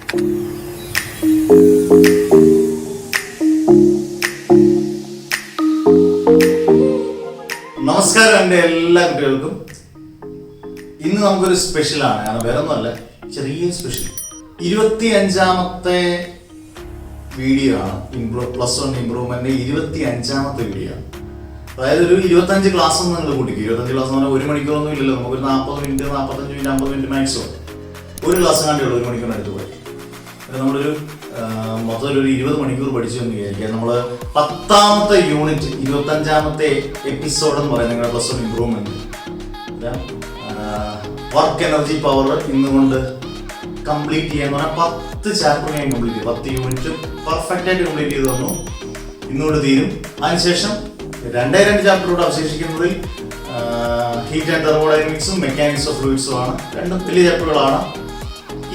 നമസ്കാരം എൻ്റെ എല്ലാ കുട്ടികൾക്കും. ഇന്ന് നമുക്കൊരു സ്പെഷ്യലാണ്, കാരണം വേറെ ഒന്നുമല്ല, ചെറിയ സ്പെഷ്യൽ 25ാമത്തെ വീഡിയോ ആണ്. +1 ഇംപ്രൂവ്മെന്റ് 25ാമത്തെ വീഡിയോ ആണ്. അതായത് ഒരു 25 ക്ലാസ് ഒന്ന് നിങ്ങൾ കൂട്ടിക്കും. 25 ക്ലാസ് എന്ന് പറഞ്ഞാൽ 1 മണിക്കൂറൊന്നും ഇല്ലല്ലോ, നമുക്കൊരു 40 മിനിറ്റ് 45 മിനിറ്റ് 50 മിനിറ്റ് മാക്സിമം ഒരു ക്ലാസ് കണ്ടുള്ളൂ 1 മണിക്കൂറിന് അടുത്ത് പോയി. നമ്മളൊരു മൊത്തം ഒരു 20 മണിക്കൂർ പഠിച്ചു എന്ന് വിചാരിക്കുക. നമ്മൾ 10ാമത്തെ യൂണിറ്റ് 25ാമത്തെ എപ്പിസോഡ് എന്ന് പറയുന്നത് നിങ്ങളുടെ +1 ഇംപ്രൂവ്മെന്റ് വർക്ക് എനർജി പവർ ഇന്നുകൊണ്ട് കംപ്ലീറ്റ് ചെയ്യാന്ന് പറഞ്ഞാൽ 10 ചാപ്റ്റർ ഞാൻ കംപ്ലീറ്റ് ചെയ്തു. 10 യൂണിറ്റ് പെർഫെക്റ്റ് ആയിട്ട് കംപ്ലീറ്റ് ചെയ്ത് തന്നു. ഇന്നുകൊണ്ട് തീരും. അതിനുശേഷം 2 ചാപ്റ്ററോട് അവശേഷിക്കുന്നതിൽ ഹീറ്റ് ആൻഡ് തെർമോഡൈനാമിക്സും മെക്കാനിക്സ് ഓഫ് ഫ്ലൂയിഡ്സും ആണ്. രണ്ടും വലിയ ചാപ്റ്ററുകളാണ്.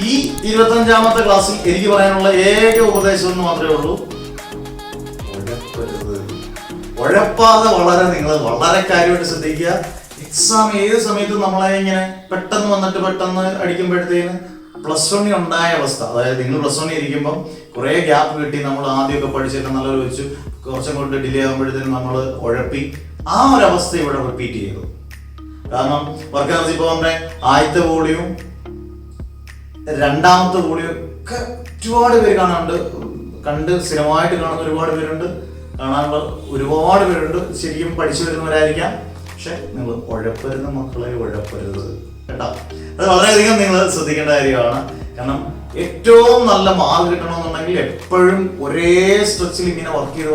ഈ 25ാമത്തെ ക്ലാസ്സിൽ എനിക്ക് പറയാനുള്ള ഏക ഉപദേശം എന്ന് മാത്രമേ ഉള്ളൂ, ഉഴപ്പാതെ നിങ്ങൾ വളരെ കാര്യമായിട്ട് ശ്രദ്ധിക്കുക. എക്സാം ഏത് സമയത്തും നമ്മളെ ഇങ്ങനെ പെട്ടെന്ന് വന്നിട്ട് പെട്ടെന്ന് അടിക്കുമ്പോഴത്തേന് +1 ഉണ്ടായ അവസ്ഥ, അതായത് നിങ്ങൾ +1 ഇരിക്കുമ്പം കുറേ ഗ്യാപ്പ് കിട്ടി, നമ്മൾ ആദ്യമൊക്കെ പഠിച്ചിട്ട് നല്ലൊരു വെച്ചു, കുറച്ചും കൊണ്ട് ഡിലേ ആകുമ്പോഴത്തേനും നമ്മൾ ഉഴപ്പി, ആ ഒരു അവസ്ഥ ഇവിടെ റിപ്പീറ്റ് ചെയ്തു. കാരണം വർക്ക് എനർജി പവറിന്റെ ആദ്യത്തെ വോളിയും 2ാമത്തെ വോളിയും ഒക്കെ ഒരുപാട് പേര് കണ്ട് സ്ഥിരമായിട്ട് കാണുന്ന ഒരുപാട് പേരുണ്ട്, കാണാനുള്ള ഒരുപാട് പേരുണ്ട്. ശരിക്കും പഠിച്ചു വരുന്നവരായിരിക്കാം. പക്ഷെ നിങ്ങൾ ഉഴപ്പരുത് മക്കളെ, ഉഴപ്പരുത് കേട്ടോ. അത് വളരെയധികം നിങ്ങൾ ശ്രദ്ധിക്കേണ്ട കാര്യമാണ്. കാരണം ഏറ്റവും നല്ല മാർക്ക് കിട്ടണമെന്നുണ്ടെങ്കിൽ എപ്പോഴും ഒരേ സ്ട്രെച്ചിൽ ഇങ്ങനെ വർക്ക് ചെയ്ത്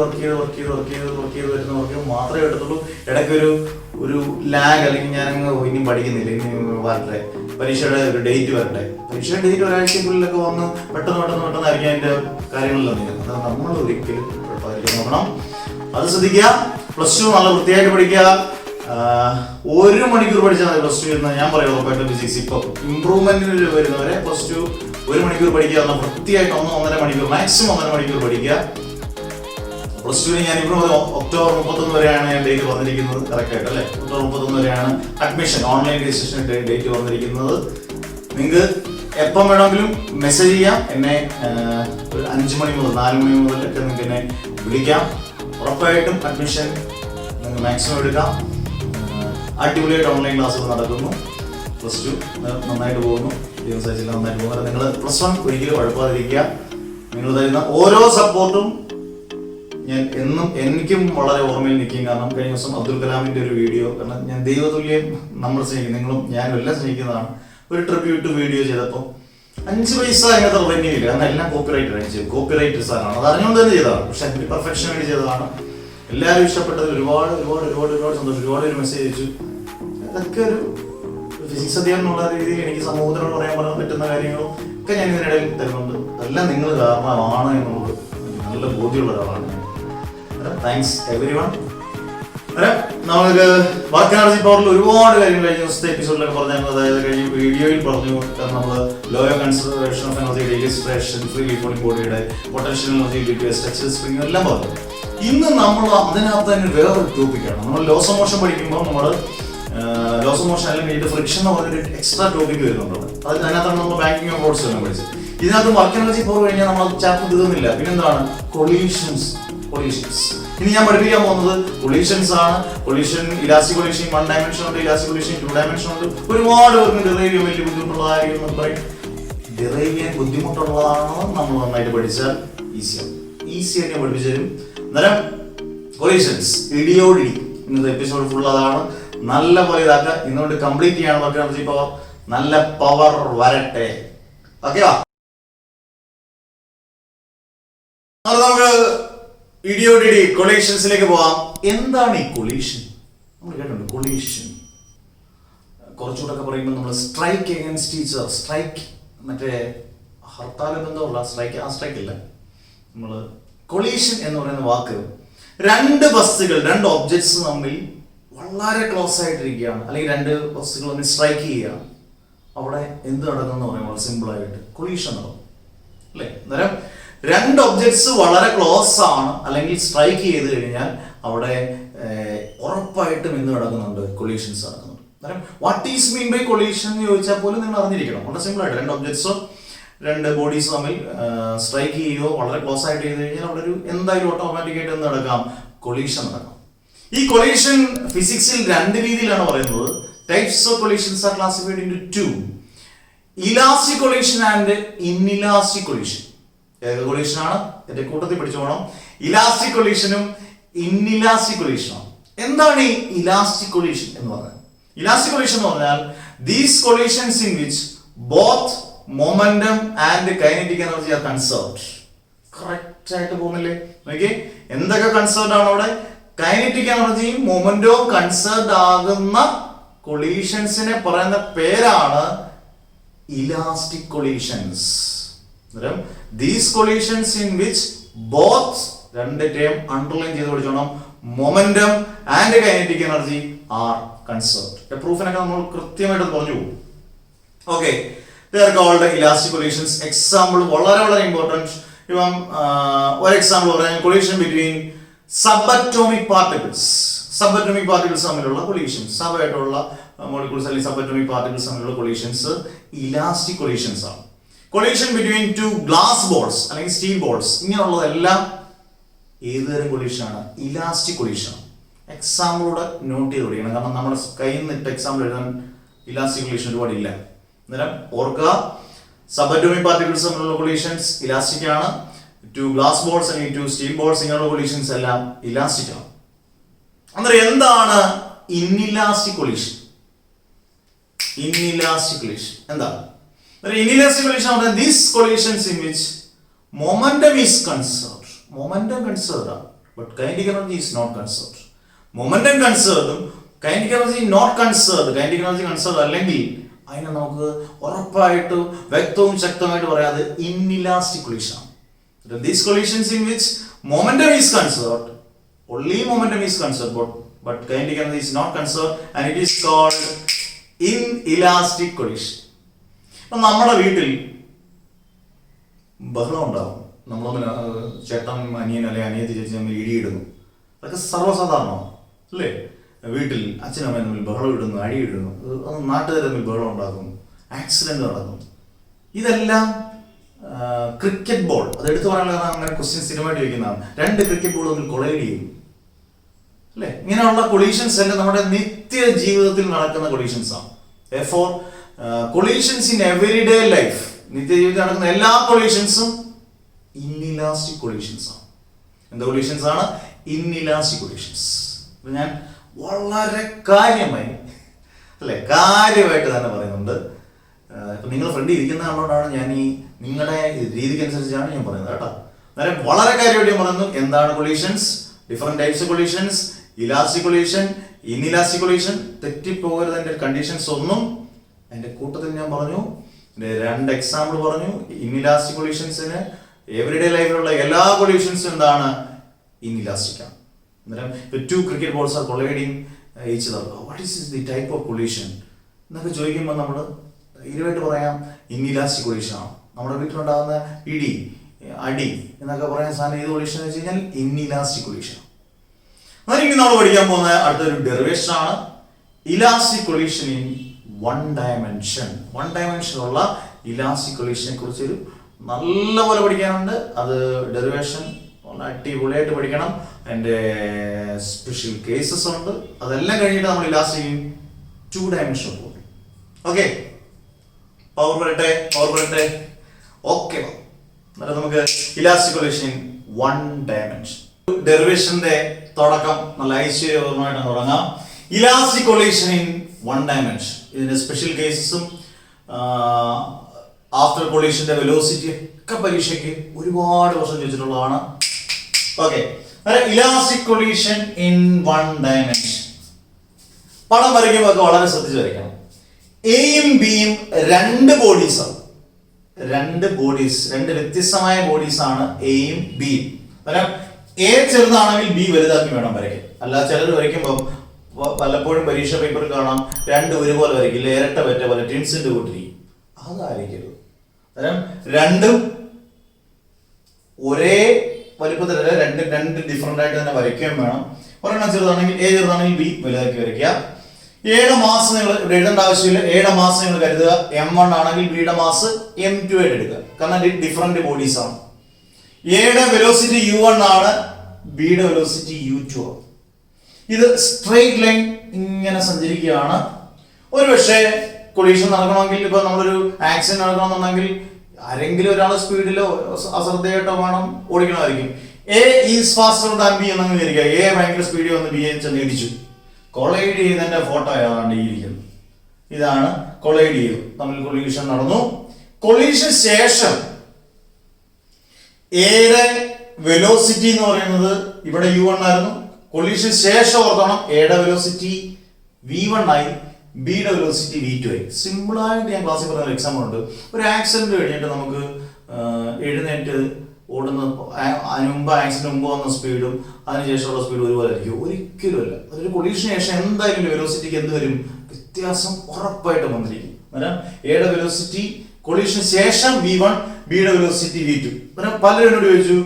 വരുന്നവർക്ക് മാത്രമേ കിട്ടത്തുള്ളൂ. ഇടയ്ക്ക് ഒരു ലാഗ്, അല്ലെങ്കിൽ ഞാനങ്ങ് ഇനിയും പഠിക്കുന്നില്ല, ഇനി വരട്ടെ, പരീക്ഷയുടെ ഒരു ഡേറ്റ് വരട്ടെ, പരീക്ഷയുടെ ഡേറ്റ് ഒരാഴ്ചക്കുള്ളിലൊക്കെ വന്ന് പെട്ടെന്നായിരിക്കും അതിന്റെ കാര്യങ്ങളെല്ലാം നീങ്ങുന്നത്. അത് നമ്മൾ ഒരിക്കലും കുഴപ്പമായിരിക്കും നോക്കണം. അത് ശ്രദ്ധിക്കുക. +2 നല്ല വൃത്തിയായിട്ട് പഠിക്കുക. 1 മണിക്കൂർ പഠിച്ചാൽ മതി +2 എന്ന് ഞാൻ പറയാം. ഉറപ്പായിട്ടും ഫിസിക്സ് ഇപ്പോൾ ഇംപ്രൂവ്മെന്റിന് വരുന്നവരെ +2 1 മണിക്കൂർ പഠിക്കുക. വൃത്തിയായിട്ട് 1-1.5 മണിക്കൂർ, മാക്സിമം 1.5 മണിക്കൂർ പഠിക്കുക. +2 ഞാൻ ഇപ്പോൾ ഒക്ടോബർ 31 വരെയാണ് ഞാൻ ഡേറ്റ് പറഞ്ഞിരിക്കുന്നത്. കറക്റ്റ് ആയിട്ട് അല്ലേ? ഒക്ടോബർ 31 വരെയാണ് അഡ്മിഷൻ, ഓൺലൈൻ രജിസ്ട്രേഷൻ ഡേറ്റ് പറഞ്ഞിരിക്കുന്നത്. നിങ്ങൾക്ക് എപ്പം വേണമെങ്കിലും മെസ്സേജ് ചെയ്യാം. എന്നെ ഒരു 5 മണി മുതൽ 4 മണി മുതലൊക്കെ നിങ്ങൾക്ക് എന്നെ വിളിക്കാം. ഉറപ്പായിട്ടും അഡ്മിഷൻ നിങ്ങൾക്ക് മാക്സിമം എടുക്കാം. അടിപൊളിയായിട്ട് ഓൺലൈൻ ക്ലാസ്സുകൾ നടക്കുന്നു. +2 നന്നായിട്ട് പോകുന്നു, നന്നായിട്ട് പോകുന്നത്. നിങ്ങൾ +1 ഒരിക്കലും കുഴപ്പമാതിരിക്കുക. നിങ്ങൾ തരുന്ന ഓരോ സപ്പോർട്ടും എനിക്കും വളരെ ഓർമ്മയിൽ നിൽക്കും. കാരണം കഴിഞ്ഞ ദിവസം അബ്ദുൽ കലാമിന്റെ ഒരു വീഡിയോ, കാരണം ഞാൻ ദൈവതുല്യം നമ്മൾ സ്നേഹിക്കും, നിങ്ങളും ഞാനും എല്ലാം സ്നേഹിക്കുന്നതാണ്, ഒരു ട്രിബ്യൂട്ട് വീഡിയോ ചെയ്തപ്പോൾ 5 പൈസ അതിനകത്ത് റവന്യൂ ഇല്ല. കാരണം എല്ലാം കോപ്പിറൈറ്റ് സാധനമാണ്. അത് അറിഞ്ഞുകൊണ്ട് തന്നെ ചെയ്തതാണ്. പക്ഷെ അതിന്റെ പെർഫെക്ഷൻ വേണ്ടി ചെയ്തതാണ്. എല്ലാവരും ഇഷ്ടപ്പെട്ടത്. ഒരുപാട് സന്തോഷം. ഒരുപാട് ഒരു മെസ്സേജ് അയച്ചു. അതൊക്കെ ഒരു ഫിസിക്സ് അധ്യാപനം എന്നുള്ള രീതിയിൽ എനിക്ക് സമൂഹത്തിനോട് പറയാൻ പറ്റുന്ന കാര്യങ്ങളും ഒക്കെ ഞാൻ ഇതിനിടയിൽ തരുന്നുണ്ട്. അതെല്ലാം നിങ്ങൾ കാരണമാണ് എന്നുള്ളത് നല്ല ബോധ്യമുള്ള ഒരാളാണ് ഞാൻ. Thanks every one. നമുക്ക് വർക്ക് എനർജി പവറിൽ ഒരുപാട് കാര്യങ്ങൾ കഴിഞ്ഞ ദിവസത്തെ എപ്പിസോഡിലൊക്കെ പറഞ്ഞായിരുന്നു. അതായത് കഴിഞ്ഞ വീഡിയോയിൽ പറഞ്ഞു നമ്മൾ ലോ കൺസർവേഷൻ ഓഫ് എനർജി, ഡെയിലിസ്ട്രേഷൻ, ഫ്രീ ഫോളിംഗ് ബോഡിയുടെ പൊട്ടൻഷ്യൽ എനർജി, സ്ട്രക്ചർ സ്പ്രിംഗ് എല്ലാം പറഞ്ഞു. ഇന്ന് നമ്മൾ അതിനകത്ത് തന്നെ വേറൊരു ടോപ്പിക്കാണ്. നമ്മൾ ലോസ് ഓഫ് മോഷൻ പഠിക്കുമ്പോൾ നമ്മൾ ലോസ് ഓഫ് മോഷൻ അല്ലെങ്കിൽ ഫ്രിക്ഷൻ എന്ന് പറഞ്ഞൊരു എക്സ്ട്രാ ടോപ്പിക് വരുന്നുണ്ട്. അതിനകത്താണ് നമ്മൾ ബാങ്കിങ് ഓഫ് റോഡ്സ് എല്ലാം പഠിച്ചത്. ഇതിനകത്ത് വർക്ക് എനർജി പവർ കഴിഞ്ഞാൽ നമ്മൾ ചാപ്റ്റർ തീർന്നില്ല. പിന്നെന്താണ് കൊളീഷൻസ്. ഇനി ഞാൻ പഠിപ്പിക്കാൻ പോകുന്നത് കൊളീഷൻസ് ആണ്. കൊളീഷൻ, ഇലാസ്റ്റിക് കൊളീഷൻ 1 ഡയമെൻഷൻ ഉണ്ട്, ഇലാസ്റ്റിക് കൊളീഷൻ 2 ഡയമെൻഷൻ ഉണ്ട്. ഒരുപാട് പേർക്ക് ഡിറൈവ് ചെയ്യാൻ വലിയ ബുദ്ധിമുട്ടുള്ളതായിരിക്കും എന്ന് പറയും. ഡിറൈവ് ചെയ്യാൻ ബുദ്ധിമുട്ടുള്ളതാണോ നമ്മൾ നന്നായിട്ട് പഠിച്ചാൽ ഈസിയായിട്ട് ഞാൻ പഠിപ്പിച്ചു തരും. അന്നേരം കൊളീഷൻസ് ഇടിയോടിടി ഇന്നത്തെ എപ്പിസോഡ് ഫുൾ അതാണ്. നല്ല പോലെ ഇതാക്കുക. ഇന്നുകൊണ്ട് കംപ്ലീറ്റ് ചെയ്യാണ് വർക്ക് എനർജി പവർ. നല്ല പവർ വരട്ടെ. ഓക്കെ, നമുക്ക് ഇടിയോടിടി കൊളീഷൻസിലേക്ക് പോവാം. എന്താണ് ഈ കൊളീഷൻ? നമ്മൾ കേട്ടിട്ടുണ്ട് കൊളീഷൻ. കുറച്ചുകൂടെ പറയുമ്പോൾ നമ്മൾ സ്ട്രൈക്ക് അഗൈൻസ്റ്റ് ടീച്ചർ, സ്ട്രൈക്ക് മറ്റേ ഹർത്താൽ ബന്ധമുള്ള സ്ട്രൈക്ക്, ആ സ്ട്രൈക്ക് ഇല്ല. നമ്മൾ കൊളീഷൻ എന്ന് പറയുന്ന വാക്ക് 2 വസ്തുക്കൾ, 2 ഒബ്ജക്ട്സ് തമ്മിൽ വളരെ ക്ലോസ് ആയിട്ടിരിക്കുകയാണ്, അല്ലെങ്കിൽ 2 വസ്തുക്കൾ തമ്മിൽ സ്ട്രൈക്ക് ചെയ്യുകയാണ്. അവിടെ എന്ത് നടക്കുമെന്ന് പറയുമ്പോൾ സിമ്പിൾ ആയിട്ട് കൊളീഷൻ നടക്കും അല്ലേ? അന്നേരം 2 ഒബ്ജക്ട്സ് വളരെ ക്ലോസ് ആണ്, അല്ലെങ്കിൽ സ്ട്രൈക്ക് ചെയ്ത് കഴിഞ്ഞാൽ അവിടെ ഉറപ്പായിട്ടും എന്ത് നടക്കുന്നുണ്ട്? കൊളീഷൻസ് നടക്കുന്നുണ്ട്. അന്നേരം what is mean by collision എന്ന് ചോദിച്ചാൽ പോലും നിങ്ങൾ അറിഞ്ഞിരിക്കണം. വളരെ സിമ്പിൾ ആയിട്ട് 2 ഒബ്ജക്ട്സ് രണ്ട് ബോഡീസ് തമ്മിൽ സ്ട്രൈക്ക് ചെയ്യുകയോ വളരെ ക്ലോസ് ആയിട്ട് ചെയ്ത് കഴിഞ്ഞാൽ അവിടെ ഒരു എന്തായാലും ഓട്ടോമാറ്റിക്കായിട്ട് എന്ത് നടക്കാം, കൊളീഷൻ നടക്കാം. ഈ കൊളീഷൻ ഫിസിക്സിൽ രണ്ട് രീതിയിലാണ് പറയുന്നത്. Types of collisions are classified into two: elastic collision and inelastic collision. ഏത് കൊളീഷൻ ആണ്? എന്റെ കൂട്ടത്തിൽ പഠിച്ചോണം. Elastic കൊളീഷനും inelastic കൊളീഷനും. എന്താണ് ഈ ഇലാസ്റ്റിക് കൊളീഷൻ എന്ന് പറഞ്ഞാൽ? ഇലാസ്റ്റിക് കൊളീഷൻ എന്ന് പറഞ്ഞാൽ these collisions in which both momentum and kinetic energy are conserved. Correct ആയിട്ട് പോകുന്നില്ലേ? നോക്കിയേ, എന്തൊക്കെ കൺസേർവ്ഡ് ആണ് അവിടെ? കൈനറ്റിക് എനർജിയും മൊമെന്റവും കൺസേർവ്ഡ് ആകുന്ന കൊളീഷൻസിനെ പറയുന്ന പേരാണ് elastic collisions. These collisions in which both, രണ്ട് ടേം അണ്ടർലൈൻ ചെയ്ത് പഠിച്ചോണം, momentum and kinetic energy are conserved. പ്രൂഫിനൊക്കെ നമ്മൾ കൃത്യമായിട്ട് പറഞ്ഞു പോകും. Okay, they are called elastic collisions. Example വളരെ വളരെ ഇമ്പോർട്ടൻറ്റ്. ഇപ്പം ഒരു എക്സാമ്പിൾ പറയാം, collision between subatomic particles. Subatomic particles തമ്മിലുള്ള കൊളീഷൻസ്, സബായിട്ടുള്ള മോളിക്യൂൾസ് അല്ലെങ്കിൽ സബറ്റോമിക് പാർട്ടിക്കിൾസ് തമ്മിലുള്ള കൊളീഷൻസ് ഇലാസ്റ്റിക് കൊളീഷൻസ് ആണ്. Collision between two glass balls അല്ലെങ്കിൽ സ്റ്റീൽ ബോൾസ്, ഇങ്ങനെയുള്ളതെല്ലാം ഏതുതരം കൊളീഷനാണ്? Elastic collision. എക്സാമ്പിളൂടെ നോട്ട് ചെയ്ത് പഠിക്കണം, കാരണം നമ്മുടെ കയ്യിൽ നിന്ന് ഇട്ട് എക്സാമ്പിൾ എഴുതാൻ ഇലാസ്റ്റിക് കൊളീഷൻ ഒരുപാട് ഇല്ല. അന്നേരം ഓർക്കുക, സബറ്റോമിക് പാർട്ടിക്കിൾസ് തമ്മിലുള്ള കൊളീഷൻസ് ഇലാസ്റ്റിക് ആണ്. ടു ഗ്ലാസ് ബോൾസ് അല്ലെങ്കിൽ ടു സ്റ്റീൽ ബോൾസ്, ഇങ്ങനെയുള്ള കൊളീഷൻസ് എല്ലാം ഇലാസ്റ്റിക് ആണ്. അന്നേരം എന്താണ് ഇൻഇലാസ്റ്റിക് കൊളീഷൻ? ഇൻഇലാസ്റ്റിക് കൊളീഷൻ എന്താണ്? ഇൻഇലാസ്റ്റിക് കൊളീഷൻ പറഞ്ഞാൽ these collisions in which momentum is conserved. Momentum conserved ആണ്, but kinetic energy is not conserved. Momentum കൺസേർവ്ഡും kinetic energy not conserved. Kinetic energy conserved അല്ലെങ്കിൽ അതിനെ നമുക്ക് ഉറപ്പായിട്ട് വ്യക്തവും ശക്തമായിട്ട് പറയാതെ ഇൻഇലാസ്റ്റിക് കൊളീഷൻ ആണ്. These collisions in which momentum is conserved, only momentum is conserved, but kinetic energy is not conserved, and it is called inelastic collision. അപ്പം നമ്മുടെ വീട്ടിൽ ബഹളം ഉണ്ടാവും, നമ്മൾ ചേട്ടൻ അനിയൻ അല്ലെങ്കിൽ അനിയത്തി ചേച്ചി നമ്മൾ ഇടിയിടുന്നു, അതൊക്കെ സർവ്വസാധാരണമാണ് അല്ലേ? വീട്ടിൽ അച്ഛനും അമ്മയും തമ്മിൽ ബഹളം ഇടുന്നു, അടിയിടുന്നു, നാട്ടുകാർ തമ്മിൽ ബഹളം ഉണ്ടാക്കുന്നു, ആക്സിഡന്റ് നടക്കുന്നു. ഇതെല്ലാം ക്രിക്കറ്റ് ബോൾ, അത് എടുത്തു പറയാനുള്ള അങ്ങനെ ക്വസ്റ്റ്യൻ സ്ഥിരമായിട്ട് ചോദിക്കുന്നതാണ്. രണ്ട് ക്രിക്കറ്റ് ബോൾ തമ്മിൽ കൊളൈഡ് ചെയ്യും അല്ലേ? ഇങ്ങനെയുള്ള കൊളീഷൻസ് എല്ലാം നമ്മുടെ നിത്യ ജീവിതത്തിൽ നടക്കുന്ന കൊളീഷൻസ് ആണ്. Therefore, collisions in everyday life, നിത്യജീവിതത്തിൽ നടക്കുന്ന എല്ലാ കൊളീഷൻസും ഇൻഇലാസ്റ്റിക് കൊളീഷൻസ് ആണ്. എന്താ കൊളീഷൻസ് ആണ്? Inelastic collisions. ഞാൻ വളരെ കാര്യമായി അല്ലെ, കാര്യമായിട്ട് തന്നെ പറയുന്നുണ്ട്. ഇപ്പൊ നിങ്ങൾ ഫ്രണ്ട് ഇരിക്കുന്ന ആളോടാണ് ഞാൻ ഈ നിങ്ങളുടെ രീതിക്ക് അനുസരിച്ചാണ് ഞാൻ പറയുന്നത് കേട്ടോ. അന്നേരം വളരെ കാര്യമായിട്ട് ഞാൻ പറയുന്നു, എന്താണ് collisions, different types of collisions, elastic collision, inelastic collision. തെറ്റിപ്പോകരുത് എൻ്റെ കണ്ടീഷൻസ് ഒന്നും. എൻ്റെ കൂട്ടത്തിൽ ഞാൻ പറഞ്ഞു, എൻ്റെ രണ്ട് എക്സാമ്പിൾ പറഞ്ഞു. ഇൻഇലാസ്റ്റിക് കൊളീഷൻസിന് എവറിഡേ ലൈഫിലുള്ള എല്ലാ കൊളീഷൻസും എന്താണ്? ഇൻഇലാസ്റ്റിക് ആണ്. അന്നേരം ഇപ്പൊ two cricket balls are colliding each other, what is the type of collision എന്നൊക്കെ ചോദിക്കുമ്പോൾ നമ്മൾ ഇരുവായിട്ട് പറയാം ഇൻഇലാസ്റ്റിക് കൊളീഷൻ ആണ്. നമ്മുടെ വീട്ടിലുണ്ടാകുന്ന ഇടി, അടി എന്നൊക്കെ പറയാൻ സാധനം ഏത് കൊളീഷൻ എന്ന് വെച്ച് കഴിഞ്ഞാൽ ഇൻഇലാസ്റ്റിക് കൊളീഷൻ. അതായത് നമ്മൾ പഠിക്കാൻ പോകുന്ന അടുത്തൊരു ഡെറിവേഷൻ ആണ് elastic collision in one dimension. One ഡയമെൻഷനുള്ള ഇലാസ്റ്റിക് കൊളീഷനെ കുറിച്ചൊരു നല്ലപോലെ പഠിക്കാനുണ്ട്. അത് ഡെറിവേഷൻ അടിപൊളിയായിട്ട് പഠിക്കണം. അതിൻ്റെ സ്പെഷ്യൽ കേസസ് ഉണ്ട്. അതെല്ലാം കഴിഞ്ഞിട്ട് നമ്മൾ ഇലാസ്റ്റിക് ടു ഡയമെൻഷൻ പോകും. ഓക്കെ, പവർ വരട്ടെ. ഓക്കെ, എന്നിട്ട് നമുക്ക് elastic collision in one dimension. ഡെറിവേഷന്റെ തുടക്കം നല്ല ഐശ്വര്യപൂർണ്ണമായിട്ട് തുടങ്ങാം. Elastic collision in one dimension, ഇതിന്റെ സ്പെഷ്യൽ കേസസും ആഫ്റ്റർ കൊളീഷന്റെ വെലോസിറ്റി ഒക്കെ പരീക്ഷയ്ക്ക് ഒരുപാട് വർഷം ചോദിച്ചിട്ടുള്ളതാണ്. Okay, elastic collision in one dimension. പടം വരയ്ക്കുമ്പോൾ ഒക്കെ വളരെ ശ്രദ്ധിച്ച് വരയ്ക്കണം. എയും ബിയും രണ്ട് ബോഡീസാണ്. രണ്ട് വ്യത്യസ്തമായ ബോഡീസ് ആണ് എയും ബിയും. എ ചെറുതാണെങ്കിൽ ബി വലുതാക്കി വേണം വരയ്ക്കാൻ. അല്ല ചിലർ വരയ്ക്കുമ്പോൾ പലപ്പോഴും പരീക്ഷ പേപ്പറിൽ കാണാം രണ്ട് ഒരുപോലെ വരയ്ക്കില്ല, ഇരട്ട പറ്റ പോലെ ട്വിൻസിന്റെ കൂട്ടി. അതായിരിക്കരുത്. രണ്ടും ഒരേ വലുപ്പത്തിലല്ല, രണ്ട് ഡിഫറെന്റ് ആയിട്ട് തന്നെ വരയ്ക്കുകയും വേണം. ഒരെണ്ണം ചെറുതാണെങ്കിൽ എ ചെറുതാണെങ്കിൽ ബി വലുതാക്കി വരയ്ക്കുക. എയുടെ മാസ് നിങ്ങൾ ഇവിടെ എഴുതേണ്ട ആവശ്യമില്ല. എയുടെ മാസ് നിങ്ങൾ കരുതുക m1 ആണെങ്കിൽ ബിയുടെ മാസ് m2 ആയിട്ട് എടുക്കുക, കാരണം ഡിഫറെന്റ് ബോഡീസ് ആണ്. എയുടെ വെലോസിറ്റി u1 ആണ്, ബിയുടെ വെലോസിറ്റി u2 ആണ്. ഇത് സ്ട്രെയിറ്റ് ലൈൻ ഇങ്ങനെ സഞ്ചരിക്കുകയാണ്. ഒരു പക്ഷേ കൊളീഷൻ നടക്കണമെങ്കിൽ, ഇപ്പൊ നമ്മളൊരു ആക്സിഡന്റ് നടക്കണമെന്നുണ്ടെങ്കിൽ ആരെങ്കിലും ഒരാൾ സ്പീഡിലോ അശ്രദ്ധയായിട്ടോ വേണം ഓടിക്കണമായിരിക്കും. A is faster than B എന്നങ്ങ് വിചാരിക്കുക. എ ഭയങ്കര സ്പീഡിൽ വന്ന് ബിയെ ചെന്ന് ഇടിച്ചു. കൊളൈഡ് ചെയ്യുന്നതിന്റെ ഫോട്ടോ ഏതാണ്ട് ഈ ഇരിക്കുന്നു. ഇതാണ് കൊളൈഡ് ചെയ്തു, തമ്മിൽ കൊളീഷൻ നടന്നു. കൊളീഷൻ ശേഷം എയുടെ വെലോസിറ്റി എന്ന് പറയുന്നത് ഇവിടെ u1 ആയിരുന്നു. കൊളീഷൻ ശേഷം ഓർക്കണം എയുടെ വെലോസിറ്റി v1 ആയി, ബിയുടെ വെലോസിറ്റി v2 ആയി. സിമ്പിൾ ആയിട്ട് ഞാൻ ക്ലാസ്സിൽ പറഞ്ഞ ഒരു എക്സാമ്പിൾ ഉണ്ട്. ഒരു ആക്സിഡന്റ് കഴിഞ്ഞിട്ട് നമുക്ക് എഴുന്നേറ്റ് ഓടുന്ന ആക്സിഡന്റ് മുമ്പ് വന്ന സ്പീഡും അതിനുശേഷമുള്ള സ്പീഡും ഒരുപോലെ ആയിരിക്കും? ഒരിക്കലും അല്ല. അതൊരു കൊളീഷന് ശേഷം എന്തായാലും വെലോസിറ്റിക്ക് എന്ത് വരും? വ്യത്യാസം ഉറപ്പായിട്ടും വന്നിരിക്കും. അന്നേരം എയുടെ വെലോസിറ്റി കൊളീഷന് ശേഷം v1, ബിയുടെ വെലോസിറ്റി v2. അന്നേരം പലരും എന്നോട് ചോദിച്ചു,